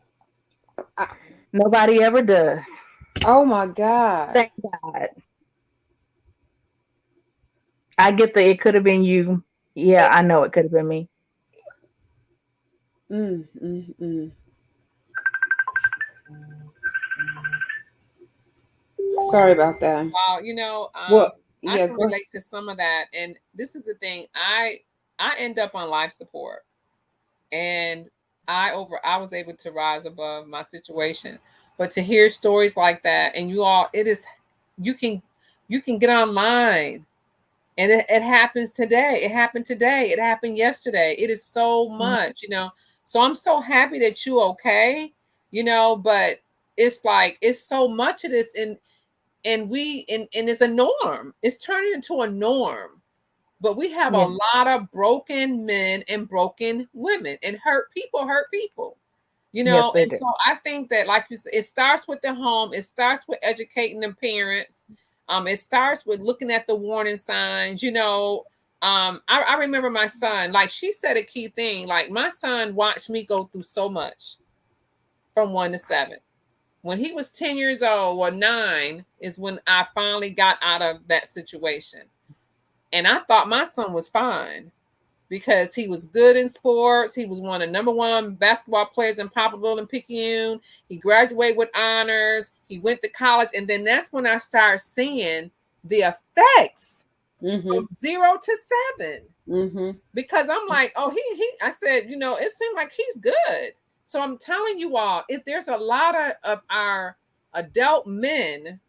Nobody ever does. Oh my God. Thank God. I get that it could have been you. Yeah, I know it could have been me. Sorry about that. Well, I can relate to some of that. And this is the thing. I end up on life support. And I was able to rise above my situation. But to hear stories like that, and you can get online, and it happens today. It happened today. It happened yesterday. It is so much, So I'm so happy that you okay, but it's like it's so much of this, and it's a norm. It's turning into a norm. But we have a lot of broken men and broken women, and hurt people. Yes, And so I think that, like you said, it starts with the home. It starts with educating the parents. It starts with looking at the warning signs. I remember my son, like she said a key thing, like my son watched me go through so much from 1 to 7. When he was 10 years old or 9 is when I finally got out of that situation. And I thought my son was fine because he was good in sports. He was one of the #1 basketball players in Poplarville and Picayune. He graduated with honors. He went to college. And then that's when I started seeing the effects from 0 to 7. Because I'm like, oh, I said, it seemed like he's good. So I'm telling you all, if there's a lot of our adult men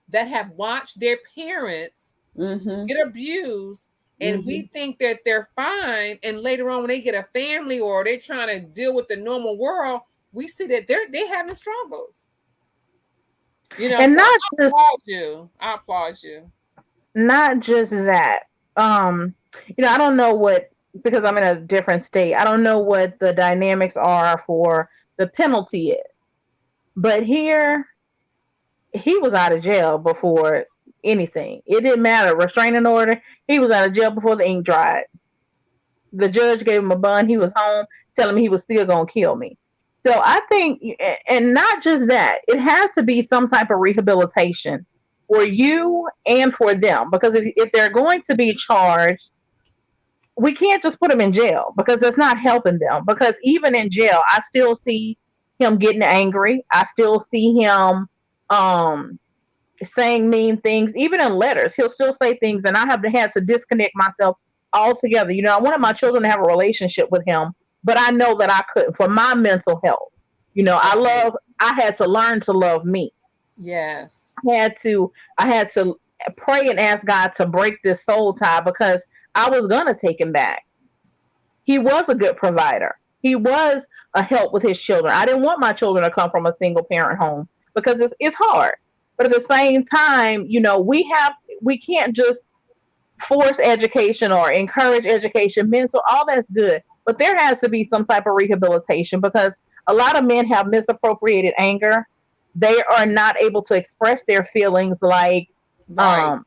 that have watched their parents get abused, and we think that they're fine, and later on when they get a family or they're trying to deal with the normal world, we see that they're having struggles. And so I applaud you. Not just that. I don't know what, because I'm in a different state. I don't know what the dynamics are for the penalty is. But here, he was out of jail before anything. It didn't matter. Restraining order, he was out of jail before the ink dried. The judge gave him a bond. He was home telling me he was still going to kill me. So I think, and not just that, it has to be some type of rehabilitation for you and for them. Because if they're going to be charged, we can't just put them in jail because it's not helping them. Because even in jail, I still see him getting angry. I still see him saying mean things. Even in letters, he'll still say things, and I have had to disconnect myself altogether. I wanted my children to have a relationship with him, but I know that I couldn't for my mental health. I had to learn to love me. Yes. I had to pray and ask God to break this soul tie because I was going to take him back. He was a good provider. He was a help with his children. I didn't want my children to come from a single parent home because it's hard. But at the same time, we can't just force education or encourage education, mental, all that's good. But there has to be some type of rehabilitation because a lot of men have misappropriated anger they are not able to express their feelings like, Right.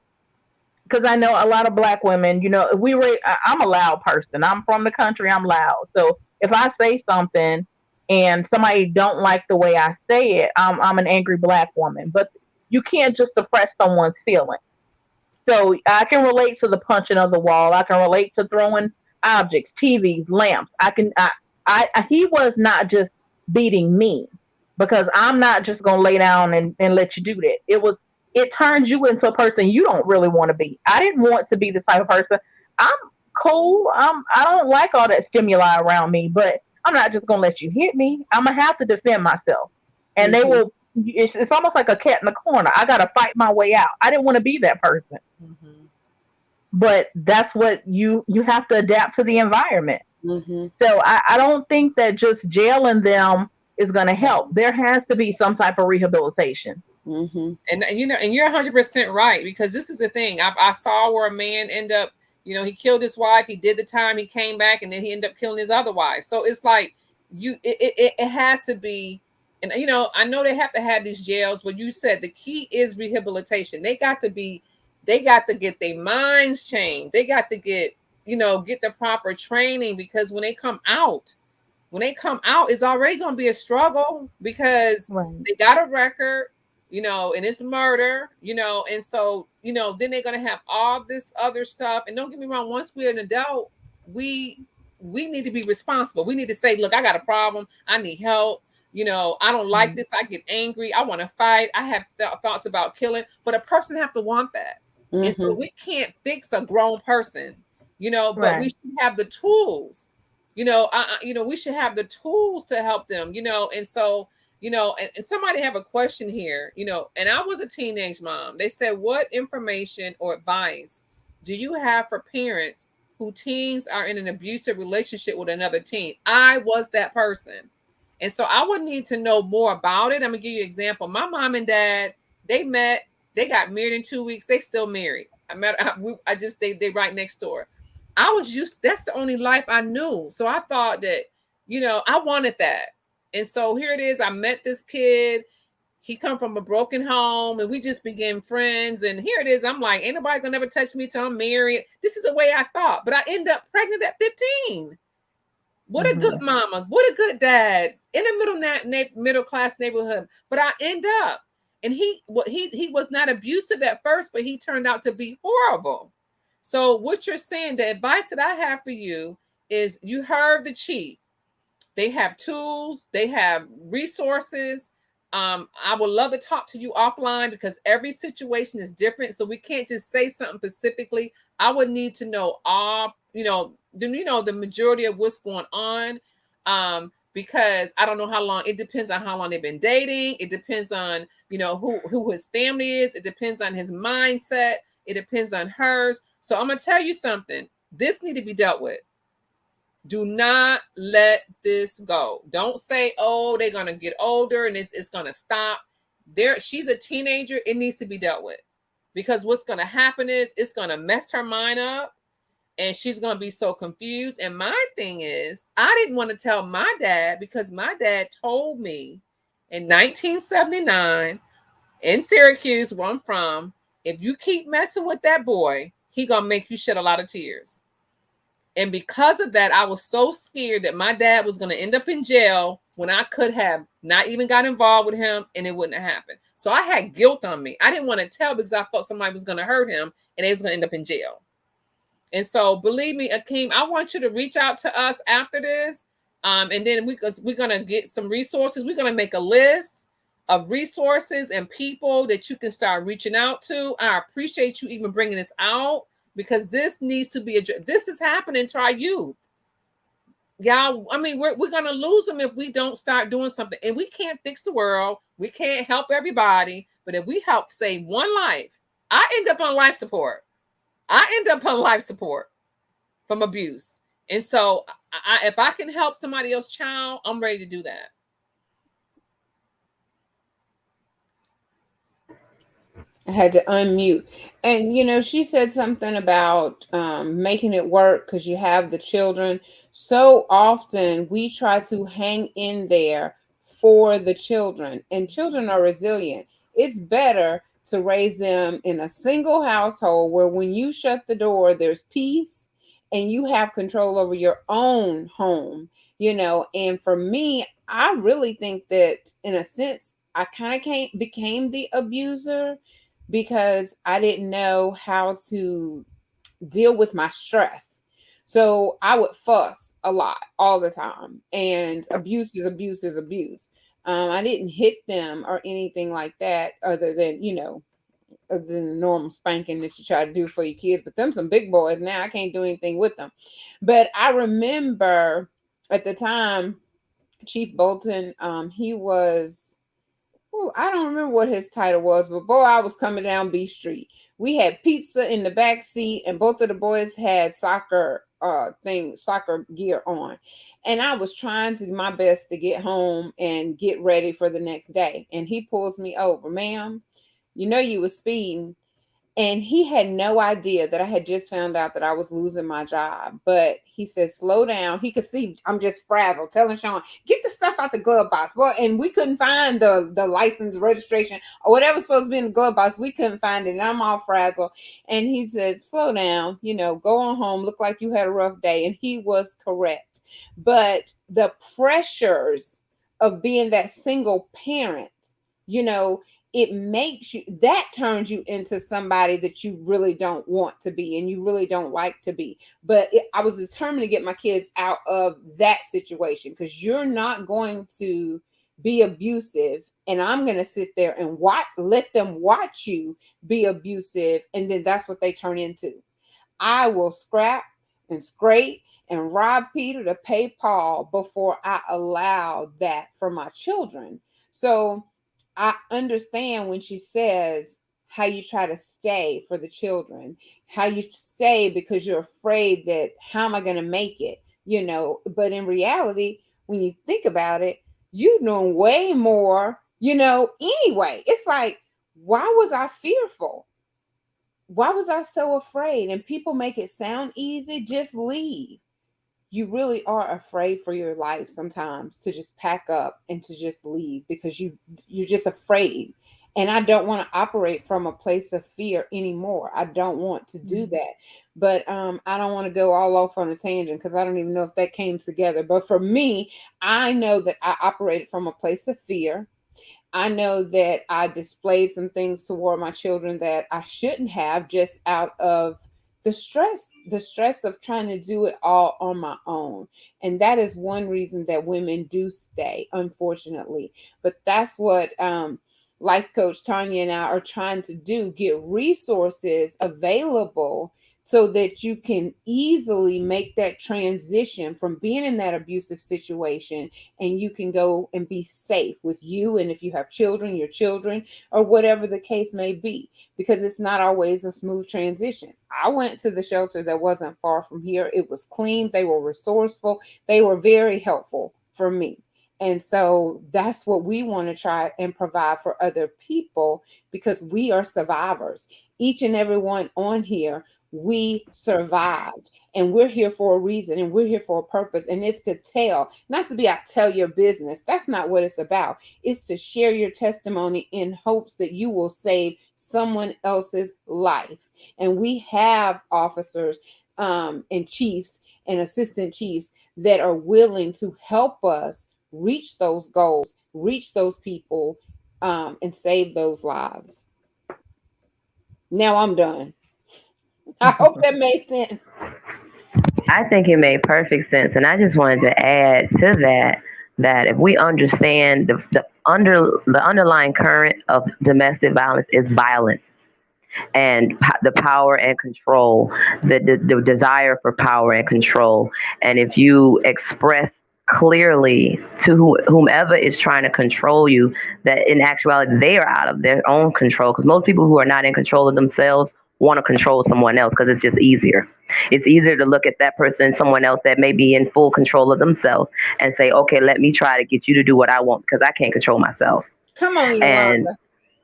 because I know a lot of black women, if I'm a loud person. I'm from the country, I'm loud. So if I say something and somebody don't like the way I say it, I'm an angry black woman. But you can't just suppress someone's feelings. So I can relate to the punching of the wall. I can relate to throwing objects, TVs, lamps. He was not just beating me, because I'm not just gonna lay down and let you do that. It turns you into a person you don't really want to be. I didn't want to be the type of person. I'm cool. I don't like all that stimuli around me, but I'm not just gonna let you hit me. I'm gonna have to defend myself. And they Mhm. will. It's almost like a cat in the corner. I gotta fight my way out. I didn't want to be that person, Mhm. but that's what you have to adapt to the environment. Mhm. So I don't think that just jailing them is going to help. There has to be some type of rehabilitation. Mhm. And you're 100% right, because this is the thing. I saw where a man end up, he killed his wife, he did the time, he came back, and then he ended up killing his other wife. So it's like it has to be. And I know they have to have these jails, but you said the key is rehabilitation. They got to get their minds changed. They got to get the proper training, because when they come out, it's already going to be a struggle, because Right. they got a record, and it's murder, and so, then they're going to have all this other stuff. And don't get me wrong, once we're an adult, we need to be responsible. We need to say, look, I got a problem. I need help. I don't like this. I get angry. I want to fight. I have thoughts about killing, but a person have to want that. And so Mhm. we can't fix a grown person, but we Right. should have the tools. We should have the tools to help them. And so, and somebody have a question here. And I was a teenage mom. They said, what information or advice do you have for parents who teens are in an abusive relationship with another teen? I was that person. And so I would need to know more about it. I'm gonna give you an example. My mom and dad, they met, they got married in 2 weeks. They still married. They right next door. That's the only life I knew. So I thought that, I wanted that. And so here it is. I met this kid. He come from a broken home, and we just became friends. And here it is. I'm like, ain't nobody gonna ever touch me till I'm married. This is the way I thought. But I end up pregnant at 15. What a good Mhm. mama. What a good dad in a middle class neighborhood. But I end up, and he was not abusive at first, but he turned out to be horrible. So what you're saying, the advice that I have for you is, you heard the chief. They have tools, they have resources. I would love to talk to you offline, because every situation is different. So we can't just say something specifically. I would need to know the majority of what's going on. Because I don't know how long. It depends on how long they've been dating. It depends on, who his family is. It depends on his mindset. It depends on hers. So I'm gonna tell you something. This need to be dealt with. Do not let this go. Don't say, oh, they're gonna get older and it's gonna stop. She's a teenager. It needs to be dealt with, because what's gonna happen is it's gonna mess her mind up, and she's gonna be so confused. And my thing is, I didn't want to tell my dad, because my dad told me in 1979 in Syracuse, where I'm from, if you keep messing with that boy, he gonna make you shed a lot of tears. And because of that, I was so scared that my dad was going to end up in jail, when I could have not even got involved with him, and it wouldn't have happened. So I had guilt on me. I didn't want to tell, because I thought somebody was going to hurt him and they was going to end up in jail. And so, believe me, Akeem, I want you to reach out to us after this. And then we're going to get some resources. We're going to make a list of resources and people that you can start reaching out to. I appreciate you even bringing this out, because this needs to be addressed. This is happening to our youth. Y'all, I mean, we're going to lose them if we don't start doing something. And we can't fix the world. We can't help everybody. But if we help save one life, I end up on life support. From abuse. And so if I can help somebody else's child, I'm ready to do that. I had to unmute. And she said something about making it work because you have the children. So often we try to hang in there for the children, and children are resilient. It's better to raise them in a single household where when you shut the door, there's peace and you have control over your own home, And for me, I really think that in a sense, I kind of became the abuser because I didn't know how to deal with my stress. So I would fuss a lot all the time, and abuse is abuse is abuse. I didn't hit them or anything like that, other than the normal spanking that you try to do for your kids. But them some big boys now. I can't do anything with them. But I remember at the time, Chief Bolton, he was, I don't remember what his title was, but boy, I was coming down B Street. We had pizza in the back seat, and both of the boys had soccer gear on. And I was trying to do my best to get home and get ready for the next day. And he pulls me over, ma'am, you was speeding. And he had no idea that I had just found out that I was losing my job. But he said, slow down. He could see I'm just frazzled, telling Sean, get the stuff out the glove box. Well, and we couldn't find the license, registration, or whatever's supposed to be in the glove box. We couldn't find it. And I'm all frazzled. And he said, slow down, go on home. Look like you had a rough day. And he was correct. But the pressures of being that single parent, it makes you, that turns you into somebody that you really don't want to be and you really don't like to be. But I was determined to get my kids out of that situation, because you're not going to be abusive and I'm going to sit there and let them watch you be abusive. And then that's what they turn into. I will scrap and scrape and rob Peter to pay Paul before I allow that for my children. So I understand when she says how you try to stay for the children, how you stay because you're afraid that how am I going to make it, but in reality, when you think about it, you're doing way more, anyway. It's like, why was I fearful? Why was I so afraid? And people make it sound easy. Just leave. You really are afraid for your life sometimes to just pack up and to just leave because you're just afraid. And I don't want to operate from a place of fear anymore. I don't want to do that. But I don't want to go all off on a tangent because I don't even know if that came together. But for me, I know that I operated from a place of fear. I know that I displayed some things toward my children that I shouldn't have, just out of the stress of trying to do it all on my own. And that is one reason that women do stay, unfortunately. But that's what life coach Tanya and I are trying to do, get resources available so that you can easily make that transition from being in that abusive situation, and you can go and be safe with you. And if you have children, your children, or whatever the case may be, because it's not always a smooth transition. I went to the shelter that wasn't far from here. It was clean. They were resourceful. They were very helpful for me. And so that's what we want to try and provide for other people, because we are survivors. Each and every one on here, we survived, and we're here for a reason, and we're here for a purpose. And it's to tell, not to be out tell your business. That's not what it's about. It's to share your testimony in hopes that you will save someone else's life. And we have officers and chiefs and assistant chiefs that are willing to help us reach those goals, reach those people, and save those lives. Now I'm done. I hope that made sense. I think it made perfect sense. And I just wanted to add to that if we understand the underlying current of domestic violence is violence, and the power and control, the desire for power and control. And if you express clearly to whomever is trying to control you that in actuality they are out of their own control, because most people who are not in control of themselves want to control someone else because it's just easier. It's easier to look at that person, someone else that may be in full control of themselves, and say, okay, let me try to get you to do what I want because I can't control myself. Come on, And Yolanda.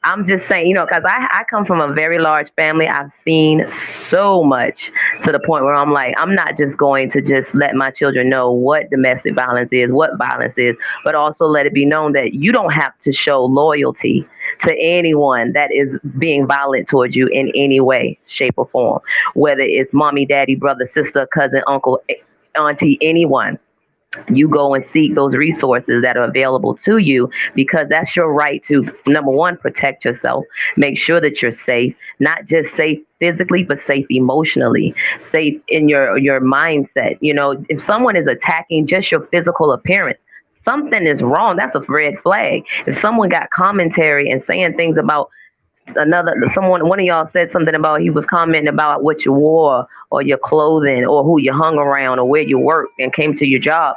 I'm just saying, because I come from a very large family. I've seen so much to the point where I'm like, I'm not just going to just let my children know what domestic violence is, what violence is, but also let it be known that you don't have to show loyalty to anyone that is being violent towards you in any way, shape, or form, whether it's mommy, daddy, brother, sister, cousin, uncle, auntie, anyone. You go and seek those resources that are available to you, because that's your right to, number one, protect yourself, make sure that you're safe, not just safe physically but safe emotionally, safe in your mindset. If someone is attacking just your physical appearance, something is wrong. That's a red flag. If someone got commentary and saying things about one of y'all said something about, he was commenting about what you wore or your clothing or who you hung around or where you worked and came to your job.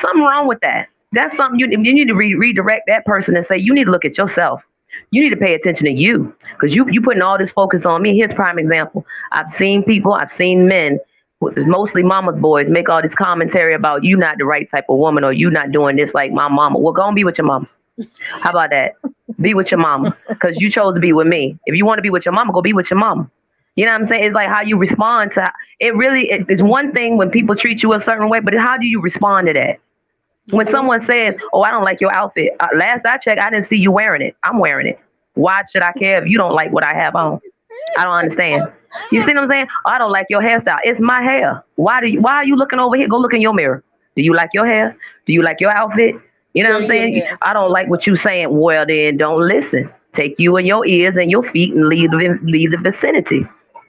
Something wrong with that. That's something you need to redirect that person and say, you need to look at yourself. You need to pay attention to you, because you putting all this focus on me. Here's a prime example. I've seen men, mostly mama's boys, make all this commentary about you not the right type of woman, or you not doing this like my mama. Well, go and be with your mama. How about that? Be with your mama, because you chose to be with me. If you want to be with your mama, go be with your mama. You know what I'm saying? It's like how you respond to it. It's one thing when people treat you a certain way, but how do you respond to that? When someone says, "Oh, I don't like your outfit," last I checked, I didn't see you wearing it. I'm wearing it. Why should I care if you don't like what I have on? I don't understand. You see what I'm saying? Oh, I don't like your hairstyle. It's my hair. Why are you looking over here? Go look in your mirror. Do you like your hair? Do you like your outfit? You know what I'm saying? I don't like what you saying. Well, then don't listen. Take you in your ears and your feet and leave the vicinity.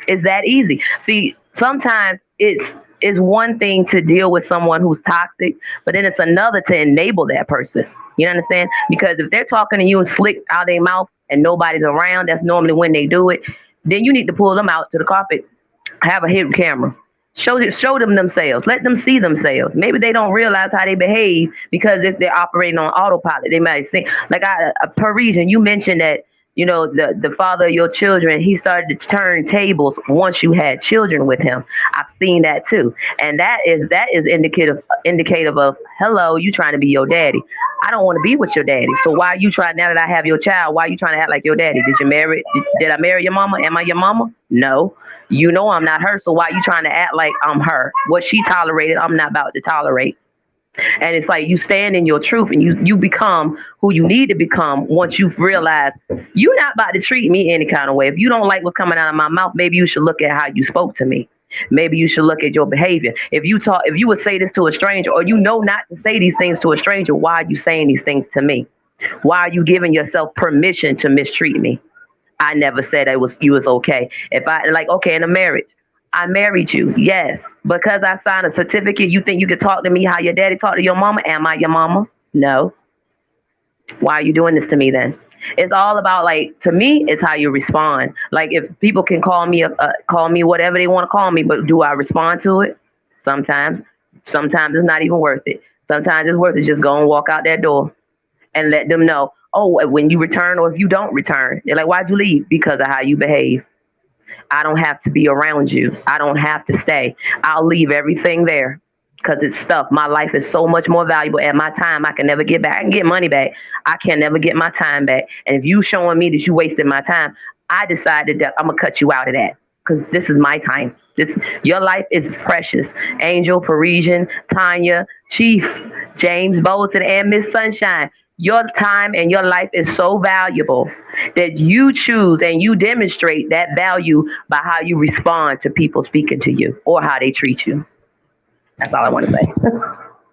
It's that easy. See, sometimes it's one thing to deal with someone who's toxic, but then it's another to enable that person. You understand? Because if they're talking to you and slick out their mouth and nobody's around, that's normally when they do it. Then you need to pull them out to the carpet, have a hidden camera. Show them themselves. Let them see themselves. Maybe they don't realize how they behave because if they're operating on autopilot, they might think like Parisian. You mentioned that the father of your children, he started to turn tables once you had children with him. I've seen that too, and that is indicative of hello, you trying to be your daddy. I don't want to be with your daddy. So why are you trying, now that I have your child, why are you trying to act like your daddy? Did I marry your mama? Am I your mama? No. I'm not her, so why are you trying to act like I'm her? What she tolerated, I'm not about to tolerate. And it's like you stand in your truth and you become who you need to become once you've realized you're not about to treat me any kind of way. If you don't like what's coming out of my mouth, maybe you should look at how you spoke to me. Maybe you should look at your behavior. If you would say this to a stranger, or not to say these things to a stranger, why are you saying these things to me? Why are you giving yourself permission to mistreat me? I never said you was okay. If in a marriage, I married you. Yes. Because I signed a certificate, you think you could talk to me how your daddy talked to your mama? Am I your mama? No. Why are you doing this to me then? It's all about, to me, it's how you respond. Like, if people can call me whatever they want to call me, but do I respond to it? Sometimes it's not even worth it. Sometimes it's worth it just go and walk out that door and let them know, oh, when you return or if you don't return. They're like, why'd you leave? Because of how you behave. I don't have to be around you. I don't have to stay. I'll leave everything there because it's stuff. My life is so much more valuable, and my time I can never get back. I can get money back. I can never get my time back. And if you showing me that you wasted my time, I decided that I'm going to cut you out of that because this is my time. Your life is precious. Angel, Parisian, Tanya, Chief, James Bolton, and Miss Sunshine. Your time and your life is so valuable that you choose and you demonstrate that value by how you respond to people speaking to you or how they treat you. That's all I want to say.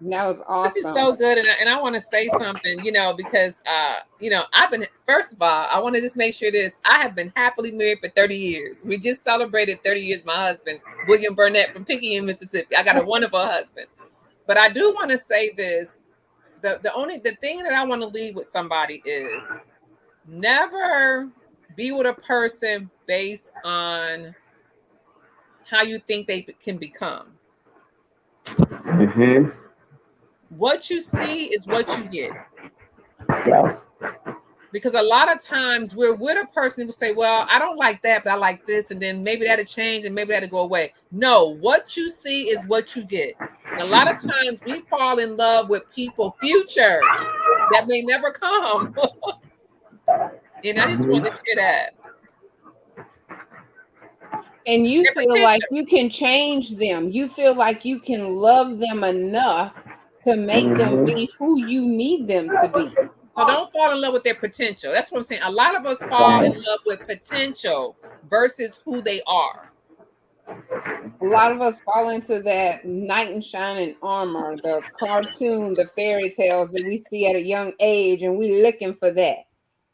That was awesome. This is so good. And I want to say something, because, I've been, first of all, I want to just make sure I have been happily married for 30 years. We just celebrated 30 years. My husband, William Burnett from Picayune, Mississippi. I got a wonderful husband. But I do want to say this. The thing that I want to leave with somebody is never be with a person based on how you think they can become. Mm-hmm. What you see is what you get. Yeah. Because a lot of times we're with a person who say, well, I don't like that, but I like this. And then maybe that'll change and maybe that'll go away. No, what you see is what you get. And a lot of times we fall in love with people future that may never come. And I just wanted to share that. And you Their feel like potential. you can change them. You feel like you can love them enough to make them be who you need them to be. So don't fall in love with their potential. That's what I'm saying. A lot of us fall in love with potential versus who they are. A lot of us fall into that knight in shining armor, the cartoon, the fairy tales that we see at a young age, and we looking for that.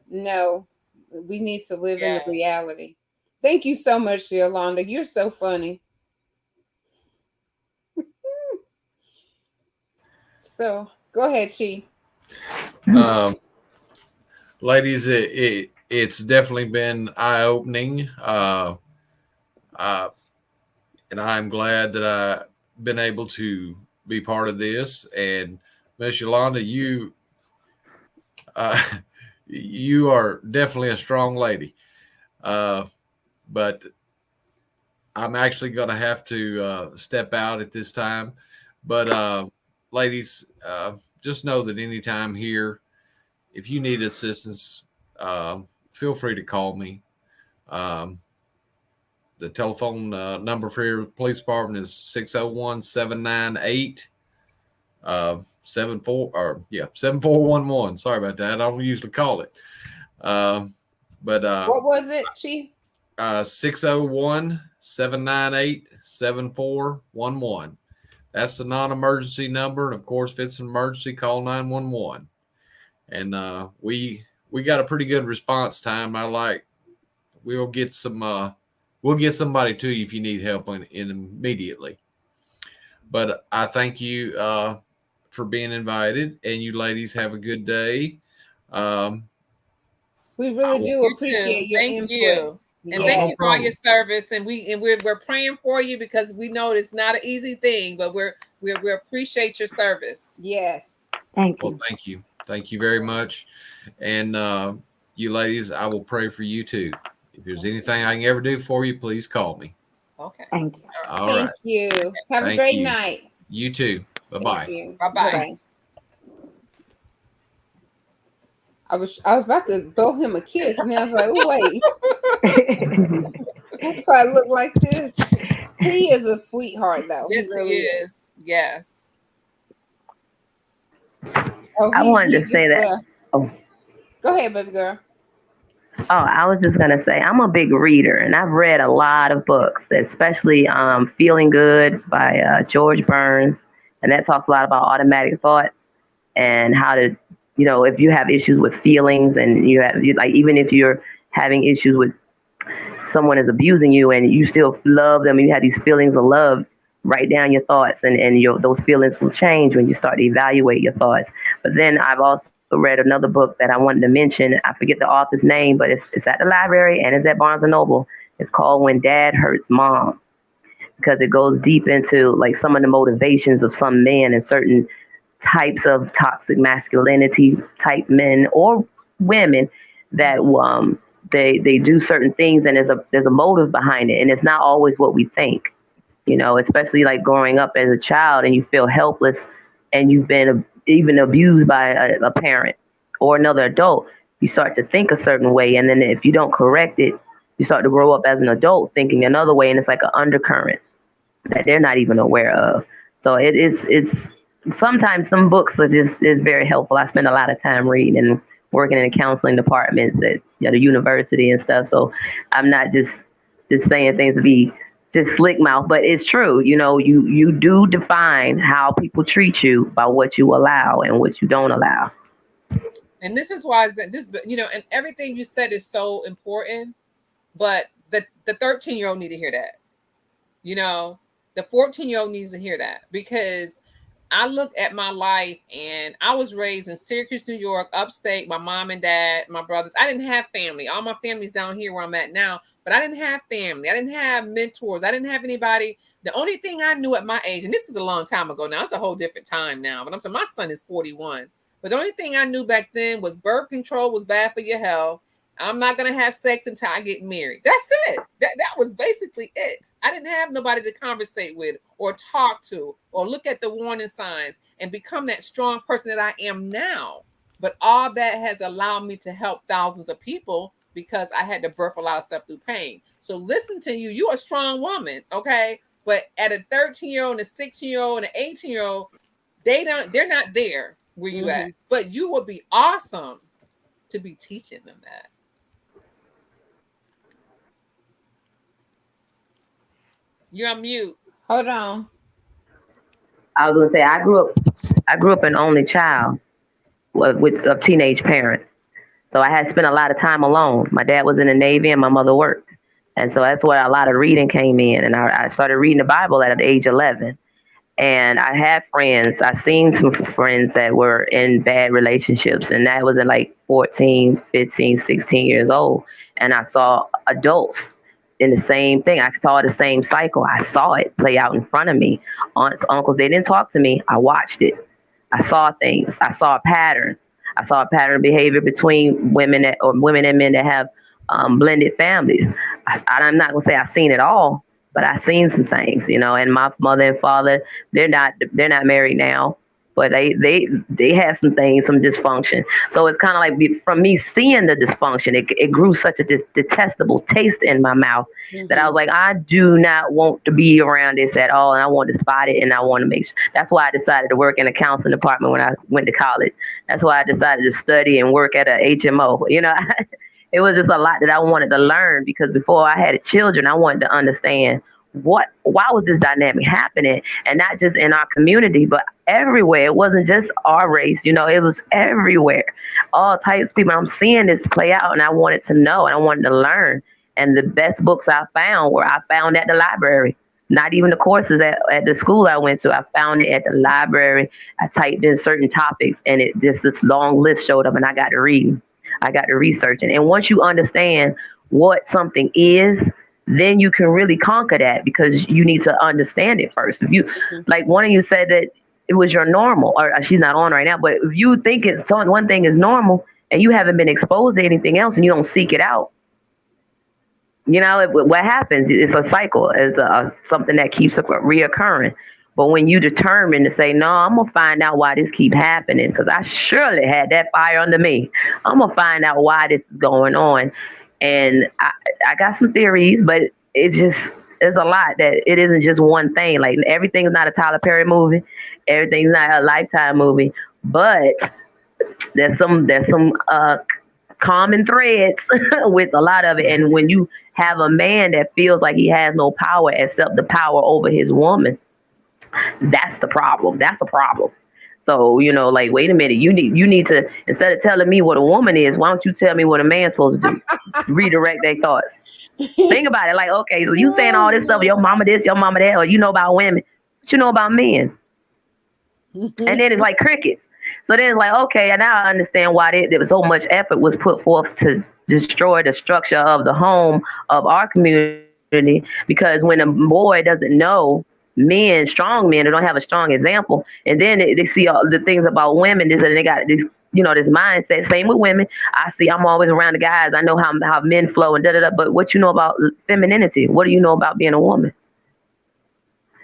No, we need to live in the Yeah. reality. Thank you so much, Yolanda. You're so funny. So go ahead, Chi. Ladies, it's definitely been eye opening, and I'm glad that I've been able to be part of this. And Miss Yolanda, uh, you are definitely a strong lady, but I'm actually going to have to step out at this time. But ladies, just know that anytime here, if you need assistance, uh, feel free to call me. Um, the telephone number for your police department is 601-798 7411. Sorry about that. I don't usually call it. But What was it, Chi? 601-798-7411. That's the non-emergency number, and of course, if it's an emergency, call 911. And we got a pretty good response time. We'll get somebody to you if you need help in immediately. But I thank you for being invited, and you ladies have a good day. We really do You appreciate too. your Thank input. you. And Yes. thank you for all your service. And we're praying for you because we know it's not an easy thing, but we appreciate your service. Yes. Thank you. Well, thank you very much, and you ladies, I will pray for you too. If there's anything I can ever do for you, please call me. Okay. Thank you. All Thank right. you. Have a Thank great you. night. You too. Bye bye. Thank you. Bye-bye. Bye-bye. I was about to throw him a kiss, and I was like, oh, wait. That's why I look like this. He is a sweetheart, though. Yes, He really is. Yes. Oh, I wanted to say that. left. Oh. Go ahead, baby girl. Oh, I was just going to say, I'm a big reader and I've read a lot of books, especially Feeling Good by George Burns. And that talks a lot about automatic thoughts and how to, if you have issues with feelings and like, even if you're having issues with someone is abusing you and you still love them, and you have these feelings of love, write down your thoughts and those feelings will change when you start to evaluate your thoughts. But then I've also read another book that I wanted to mention. I forget the author's name, but it's at the library and it's at Barnes and Noble. It's called When Dad Hurts Mom, because it goes deep into like some of the motivations of some men and certain types of toxic masculinity type men or women that they do certain things, and there's a motive behind it, and it's not always what we think. Especially like growing up as a child and you feel helpless and you've been even abused by a parent or another adult, you start to think a certain way. And then if you don't correct it, you start to grow up as an adult thinking another way. And it's like an undercurrent that they're not even aware of. So it's sometimes some books are just is very helpful. I spend a lot of time reading and working in counseling departments at the university and stuff. So I'm not just saying things to be just slick mouth, but it's true. You do define how people treat you by what you allow and what you don't allow. And this is why and everything you said is so important, but the 13-year-old need to hear that. The 14-year-old needs to hear that, because I look at my life and I was raised in Syracuse, New York, upstate, my mom and dad, my brothers. I didn't have family. All my family's down here where I'm at now, but I didn't have family. I didn't have mentors. I didn't have anybody. The only thing I knew at my age, and this is a long time ago now, it's a whole different time now, but I'm saying my son is 41. But the only thing I knew back then was birth control was bad for your health. I'm not going to have sex until I get married. That's it. That was basically it. I didn't have nobody to conversate with or talk to or look at the warning signs and become that strong person that I am now. But all that has allowed me to help thousands of people because I had to birth a lot of stuff through pain. So listen to you. You're a strong woman, okay? But at a 13-year-old and a 16-year-old and an 18-year-old, they're not there where you at. But you would be awesome to be teaching them that. You're on mute. Hold on. I was gonna say I grew up an only child with of teenage parents. So I had spent a lot of time alone. My dad was in the Navy and my mother worked. And so that's where a lot of reading came in. And I started reading the Bible at age 11. And I had friends, I seen some friends that were in bad relationships. And that was at like 14, 15, 16 years old. And I saw adults in the same thing. I saw the same cycle. I saw it play out in front of me. Aunts, uncles, they didn't talk to me. I watched it. I saw things. I saw a pattern. I saw a pattern of behavior between women and men that have blended families. I'm not gonna say I've seen it all, but I've seen some things, And my mother and father, they're not married now, but they had some things, some dysfunction. So it's kind of like from me seeing the dysfunction, it grew such a detestable taste in my mouth that I was like, I do not want to be around this at all, and I want to spot it, and I want to make sure. That's why I decided to work in a counseling department when I went to college. That's why I decided to study and work at a HMO. It was just a lot that I wanted to learn because before I had children, I wanted to understand why was this dynamic happening, and not just in our community, but everywhere. It wasn't just our race, it was everywhere, all types of people. I'm seeing this play out, and I wanted to know, and I wanted to learn. And the best books I found at the library. Not even the courses at the school I went to. I found it at the library. I typed in certain topics, and this long list showed up, and I got to reading. I got to researching. And once you understand what something is, then you can really conquer that because you need to understand it first. If you, like one of you said that it was your normal, or she's not on right now, but if you think one thing is normal and you haven't been exposed to anything else and you don't seek it out, what happens? It's a cycle. It's something that keeps reoccurring. But when you determine to say, no, I'm going to find out why this keeps happening, because I surely had that fire under me. I'm going to find out why this is going on. And I got some theories, but there's a lot that it isn't just one thing. Like everything's not a Tyler Perry movie. Everything's not a Lifetime movie. But there's some common threads with a lot of it. And when you have a man that feels like he has no power except the power over his woman, that's the problem. That's a problem. So, like, wait a minute, you need to, instead of telling me what a woman is, why don't you tell me what a man's supposed to do? Redirect their thoughts. Think about it. Like, okay, so you saying all this stuff, your mama this, your mama that, or you know about women, but you know about men. And then it's like crickets. So then it's like, okay, and now I understand why there was so much effort was put forth to destroy the structure of the home of our community, because when a boy doesn't know strong men, they don't have a strong example, and then they see all the things about women, and they got this, this mindset. Same with women. I'm always around the guys. I know how men flow and da-da-da, but what you know about femininity? What do you know about being a woman?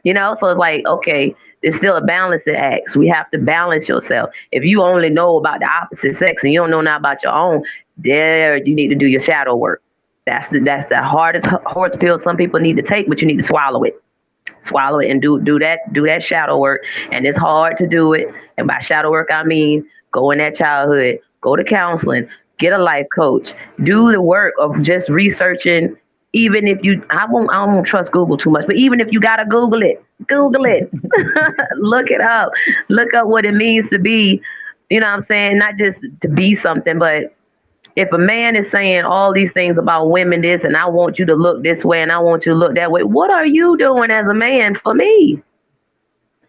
So it's like, okay, there's still a balancing act. We have to balance yourself. If you only know about the opposite sex and you don't know nothing about your own, you need to do your shadow work. That's the hardest horse pill some people need to take, but you need to swallow it. Swallow it and do that shadow work. And it's hard to do it. And by shadow work, I mean go in that childhood, go to counseling, get a life coach, do the work of just researching. Even if I won't trust Google too much, but even if you gotta Google it, look it up, look up what it means to be, what I'm saying? Not just to be something, but if a man is saying all these things about women this, and I want you to look this way and I want you to look that way, what are you doing as a man for me?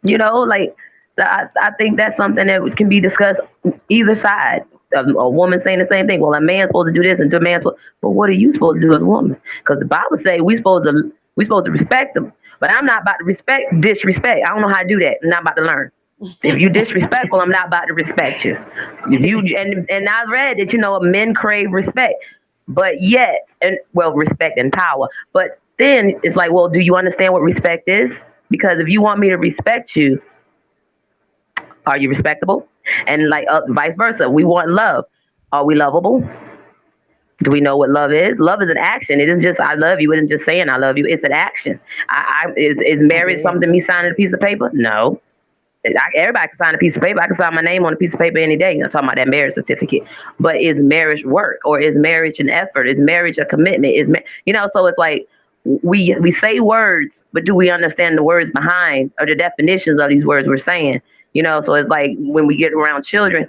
I think that's something that can be discussed either side. A woman saying the same thing. Well, a man's supposed to do this, and the man's supposed, but what are you supposed to do as a woman? Because the Bible says we supposed to respect them. But I'm not about to disrespect. I don't know how to do that. I'm not about to learn. If you disrespectful, I'm not about to respect you. If you and I read that men crave respect, but yet respect and power. But then it's like, well, do you understand what respect is? Because if you want me to respect you, are you respectable? And like vice versa, we want love. Are we lovable? Do we know what love is? Love is an action. It isn't just I love you. It isn't just saying I love you. It's an action. Is marriage something me signing a piece of paper? No. Everybody can sign a piece of paper. I can sign my name on a piece of paper any day. I'm talking about that marriage certificate. But is marriage work, or is marriage an effort? Is marriage a commitment? So it's like we say words, but do we understand the words behind or the definitions of these words we're saying? So it's like when we get around children,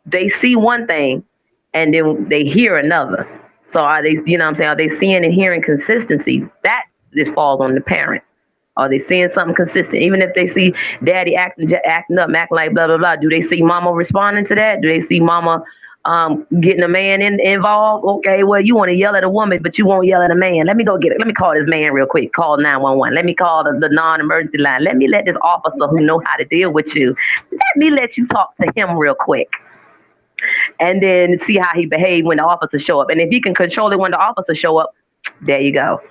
they see one thing and then they hear another. So are they, what I'm saying, are they seeing and hearing consistency? That just falls on the parents. Are they seeing something consistent? Even if they see daddy acting up, acting like blah, blah, blah, do they see mama responding to that? Do they see mama getting a man involved? Okay, well, you want to yell at a woman, but you won't yell at a man. Let me go get it. Let me call this man real quick. Call 911. Let me call the non-emergency line. Let me let this officer who know how to deal with you. Let me let you talk to him real quick. And then see how he behaved when the officers show up. And if he can control it when the officers show up, there you go.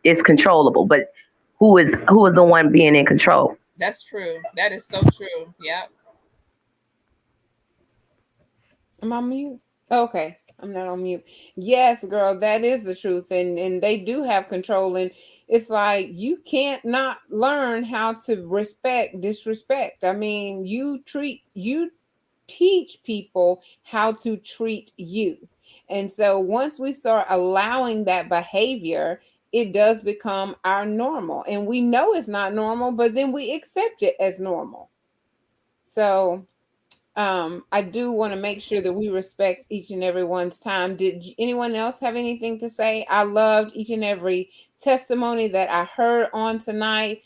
It's controllable. But who is the one being in control? That's true. That is so true. Yeah. I'm on mute. Okay. I'm not on mute. Yes, girl, that is the truth. And they do have control. And it's like you can't not learn how to respect disrespect. I mean, you teach people how to treat you. And so once we start allowing that behavior, it does become our normal. And we know it's not normal, but then we accept it as normal. So I do want to make sure that we respect each and everyone's time. Did anyone else have anything to say? I loved each and every testimony that I heard on tonight.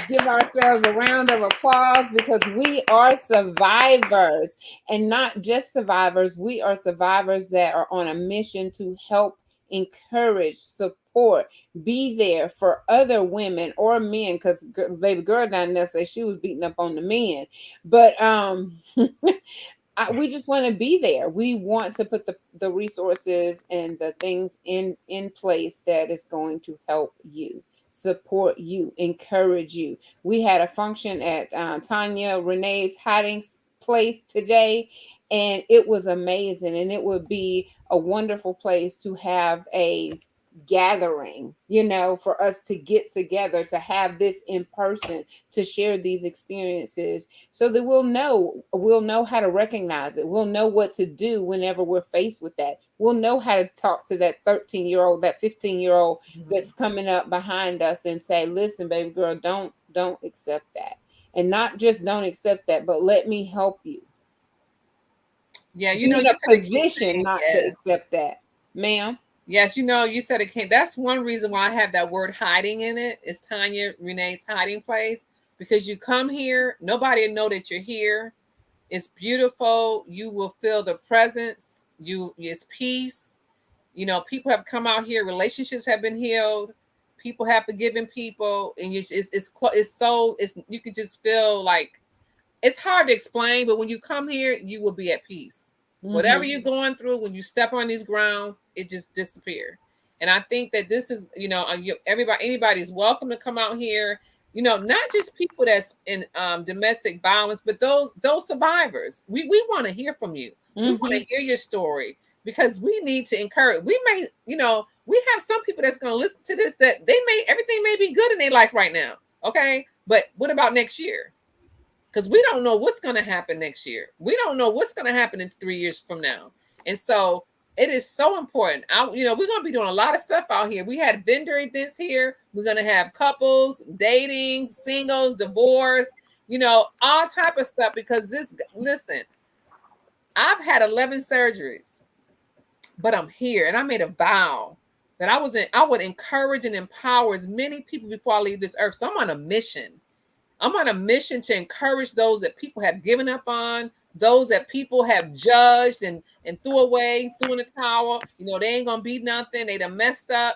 Give ourselves a round of applause because we are survivors, and not just survivors. We are survivors that are on a mission to help, encourage, support, be there for other women or men, because baby girl down there said she was beating up on the men. But we just want to be there. We want to put the resources and the things in place that is going to help you, support you, encourage you. We had a function at Tanya Renee's hiding place today, and it was amazing. And it would be a wonderful place to have a gathering, for us to get together, to have this in person, to share these experiences, so that we'll know how to recognize it. We'll know what to do whenever we're faced with that. We'll know how to talk to that 13-year-old, that 15-year-old that's coming up behind us and say, listen, baby girl, don't accept that. And not just don't accept that, but let me help you. Yeah, Be in a position not to accept that. Ma'am? Yes, you said it can't. That's one reason why I have that word hiding in it. It's Tanya Renee's hiding place, because you come here, nobody will know that you're here. It's beautiful. You will feel the presence. It's peace. People have come out here. Relationships have been healed. People have forgiven people, and you can just feel like it's hard to explain. But when you come here, you will be at peace. Mm-hmm. Whatever you're going through, when you step on these grounds, it just disappears. And I think that this is, anybody's welcome to come out here. Not just people that's in domestic violence, but those survivors. We want to hear from you. Mm-hmm. We want to hear your story, because we need to encourage. We may, we have some people that's going to listen to this that everything may be good in their life right now. Okay. But what about next year? Because we don't know what's going to happen next year. We don't know what's going to happen in 3 years from now. And so it is so important. We're going to be doing a lot of stuff out here. We had vendor events here. We're going to have couples, dating, singles, divorce, all type of stuff. Because listen, I've had 11 surgeries, but I'm here. And I made a vow that I would encourage and empower as many people before I leave this earth. So I'm on a mission. I'm on a mission to encourage those that people have given up on, those that people have judged and threw in the towel. They ain't going to be nothing. They done messed up,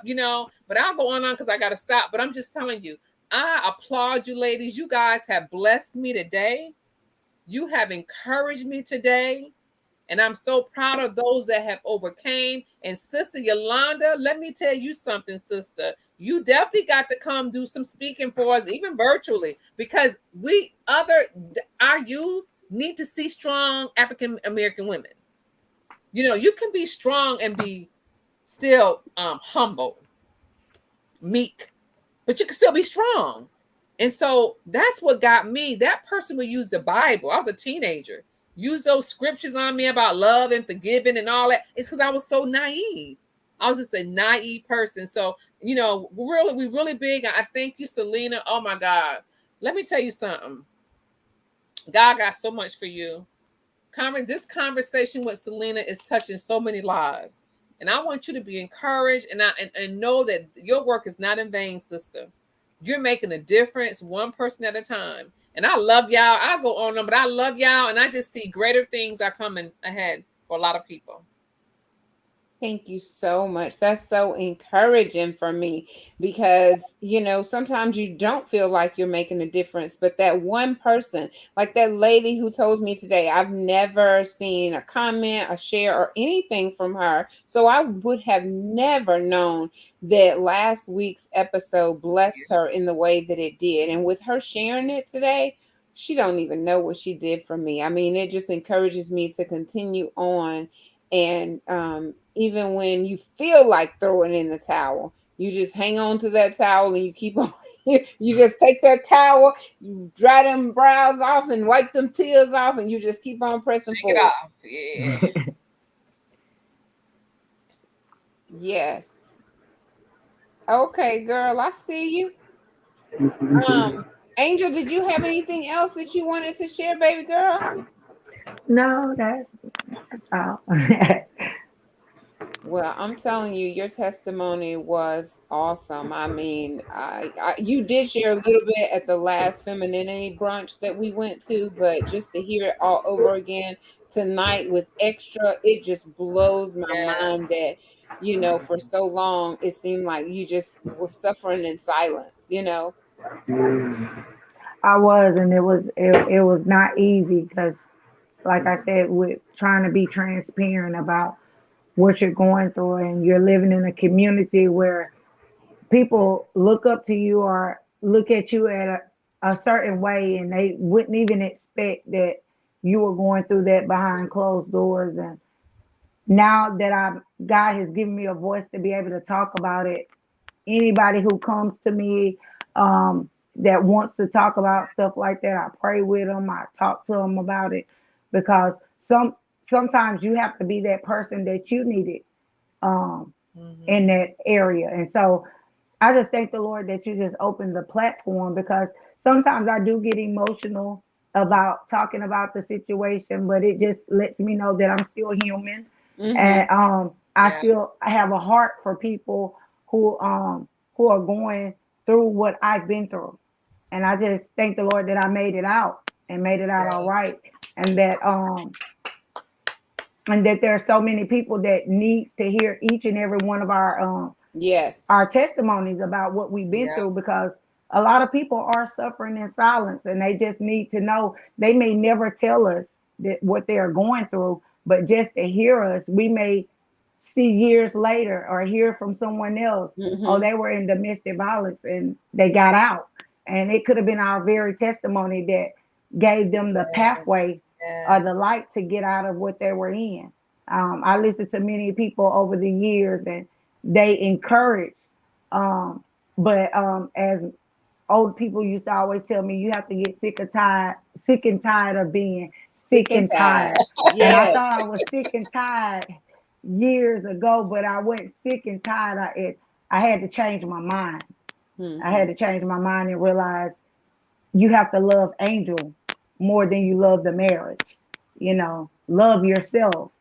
But I'll go on because I got to stop. But I'm just telling you, I applaud you, ladies. You guys have blessed me today. You have encouraged me today. And I'm so proud of those that have overcame. And Sister Yolanda, let me tell you something, sister. You definitely got to come do some speaking for us, even virtually, because our youth, need to see strong African American women. You can be strong and be still humble, meek, but you can still be strong. And so that's what got me. That person would use the Bible. I was a teenager. Use those scriptures on me about love and forgiving and all that. It's because I was so naive. I was just a naive person. So, we really big. I thank you, Celena. Oh my God. Let me tell you something. God got so much for you. This conversation with Celena is touching so many lives. And I want you to be encouraged and know that your work is not in vain, sister. You're making a difference one person at a time. And I love y'all. I'll go on them, but I love y'all. And I just see greater things are coming ahead for a lot of people. Thank you so much. That's so encouraging for me because, sometimes you don't feel like you're making a difference, but that one person, like that lady who told me today, I've never seen a comment, a share, or anything from her. So I would have never known that last week's episode blessed her in the way that it did. And with her sharing it today, she don't even know what she did for me. I mean, it just encourages me to continue on. And even when you feel like throwing in the towel, you just hang on to that towel and you keep on. You just take that towel, you dry them brows off and wipe them tears off, and you just keep on pressing forward. It off. Yeah. Yes. Okay, girl, I see you. Angel, did you have anything else that you wanted to share, baby girl? No, that's all. Well, I'm telling you, your testimony was awesome. I mean, you did share a little bit at the last femininity brunch that we went to, but just to hear it all over again tonight with extra, it just blows my mind that, for so long, it seemed like you just were suffering in silence. I was, and it was not easy because, like I said, with trying to be transparent about what you're going through, and you're living in a community where people look up to you or look at you at a certain way, and they wouldn't even expect that you were going through that behind closed doors. And now that God has given me a voice to be able to talk about it, anybody who comes to me that wants to talk about stuff like that, I pray with them. I talk to them about it because sometimes you have to be that person that you needed in that area. And so I just thank the Lord that you just opened the platform, because sometimes I do get emotional about talking about the situation, but it just lets me know that I'm still human. And I still have a heart for people who are going through what I've been through. And I just thank the Lord that I made it out and made it out all right. And that there are so many people that needs to hear each and every one of our testimonies about what we've been through, because a lot of people are suffering in silence, and they just need to know. They may never tell us that what they are going through, but just to hear us, we may see years later or hear from someone else, oh, they were in domestic violence and they got out. And it could have been our very testimony that gave them the pathway or the light to get out of what they were in. I listened to many people over the years, and they encourage. But as old people used to always tell me, you have to get sick and tired of being sick and tired. And I thought I was sick and tired years ago, but I wasn't sick and tired. I had to change my mind. I had to change my mind and realize you have to love Angel more than you love the marriage. Love yourself.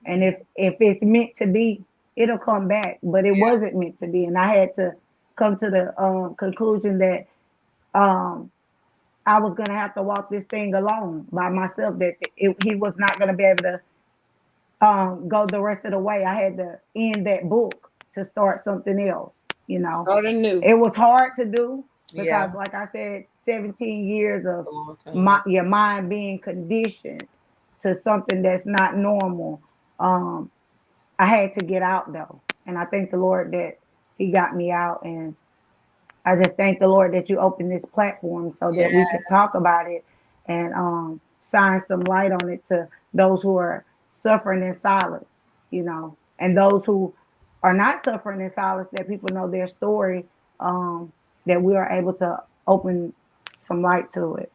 And if it's meant to be, it'll come back. But it wasn't meant to be. And I had to come to the conclusion that I was going to have to walk this thing alone by myself, that he was not going to be able to go the rest of the way. I had to end that book to start something else. Start anew. It was hard to do because, like I said, 17 years of your mind being conditioned to something that's not normal. I had to get out though, and I thank the Lord that He got me out. And I just thank the Lord that you opened this platform so that we can talk about it and shine some light on it to those who are suffering in silence, and those who are not suffering in silence, that people know their story, that we are able to open some light to it.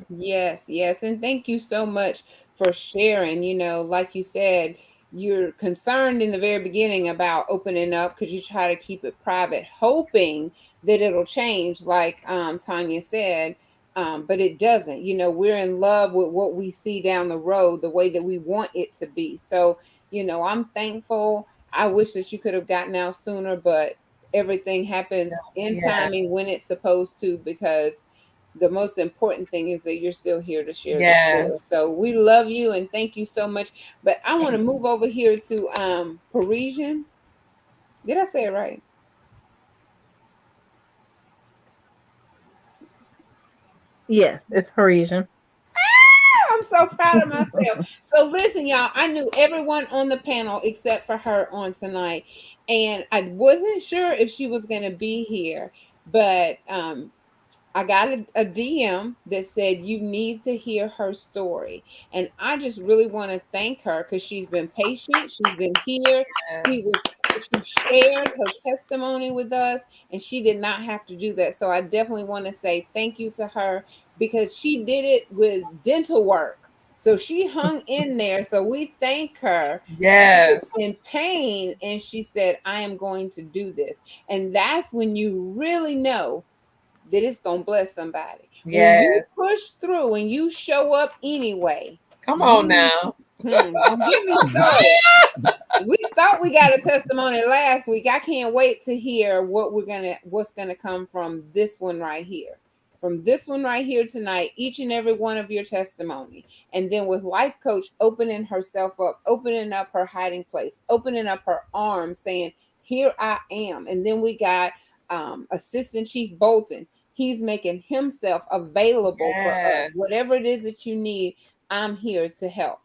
Yes, yes. And thank you so much for sharing. Like you said, you're concerned in the very beginning about opening up because you try to keep it private, hoping that it'll change, like Tanya said. But it doesn't. We're in love with what we see down the road, the way that we want it to be. So, I'm thankful. I wish that you could have gotten out sooner, but everything happens in timing when it's supposed to, because the most important thing is that you're still here to share the story. Yes. So we love you and thank you so much. But I want to move over here to Parisian. Did I say it right? Yes, it's Parisian. I'm so proud of myself. So listen, y'all, I knew everyone on the panel except for her on tonight. And I wasn't sure if she was going to be here, but I got a DM that said you need to hear her story. And I just really want to thank her because she's been patient. She's been here. Yes. She shared her testimony with us, and she did not have to do that. So I definitely want to say thank you to her because she did it with dental work. So she hung in there. So we thank her. She was Yes. in pain and she said, I am going to do this. And that's when you really know that it's gonna bless somebody. When you Yes. push through and you show up anyway. Come on now. Don't get me started. We thought we got a testimony last week. I can't wait to hear what's gonna come from this one right here. From this one right here tonight, each and every one of your testimony. And then with Life Coach opening herself up, opening up her hiding place, opening up her arms, saying, here I am. And then we got Assistant Chief Bolton. He's making himself available for us. Yes. Whatever it is that you need, I'm here to help.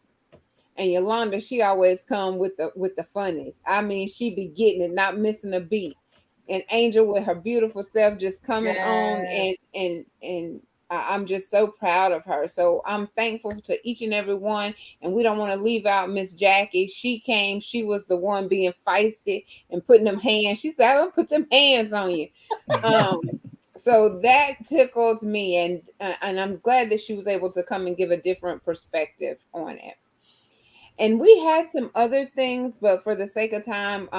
And Yolanda, she always come with the funnies. I mean, she be getting it, not missing a beat. And Angel with her beautiful self just coming on, Yes. and I'm just so proud of her. So I'm thankful to each and every one. And we don't want to leave out Miss Jackie. She came. She was the one being feisty and putting them hands. She said, "I'm gonna put them hands on you." So that tickled me, and I'm glad that she was able to come and give a different perspective on it. And we had some other things, but for the sake of time,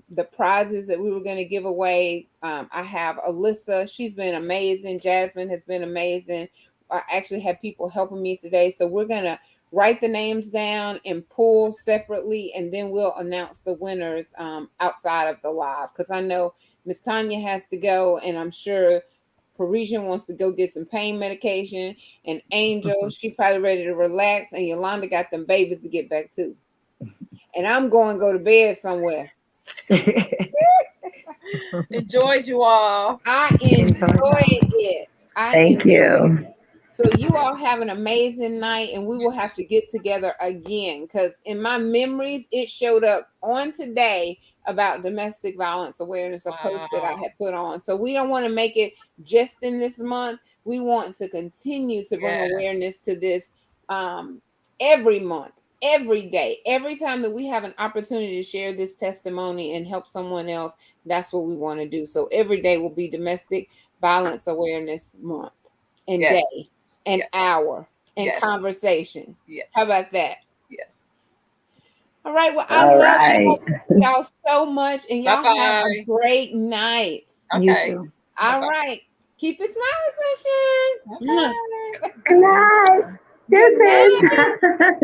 the prizes that we were going to give away, I have Alyssa. She's been amazing. Jasmine has been amazing. I actually had people helping me today. So we're going to write the names down and pull separately, and then we'll announce the winners outside of the live. Because I know Miss Tanya has to go, and I'm sure Parisian wants to go get some pain medication, and Angel, she probably ready to relax, and Yolanda got them babies to get back to. And I'm going to go to bed somewhere. Enjoyed you all. I enjoyed it. Thank you. So you all have an amazing night, and we will have to get together again, because in my memories, it showed up on today about domestic violence awareness, a post that I had put on. So we don't want to make it just in this month. We want to continue to bring awareness to this every month, every day, every time that we have an opportunity to share this testimony and help someone else. That's what we want to do. So every day will be Domestic Violence Awareness Month and day and hour and conversation. How about that? Yes. All right. Well, I love y'all so much, and y'all have a great night. Okay. All right. Keep it smiling, sunshine. Okay. Good night. Good night.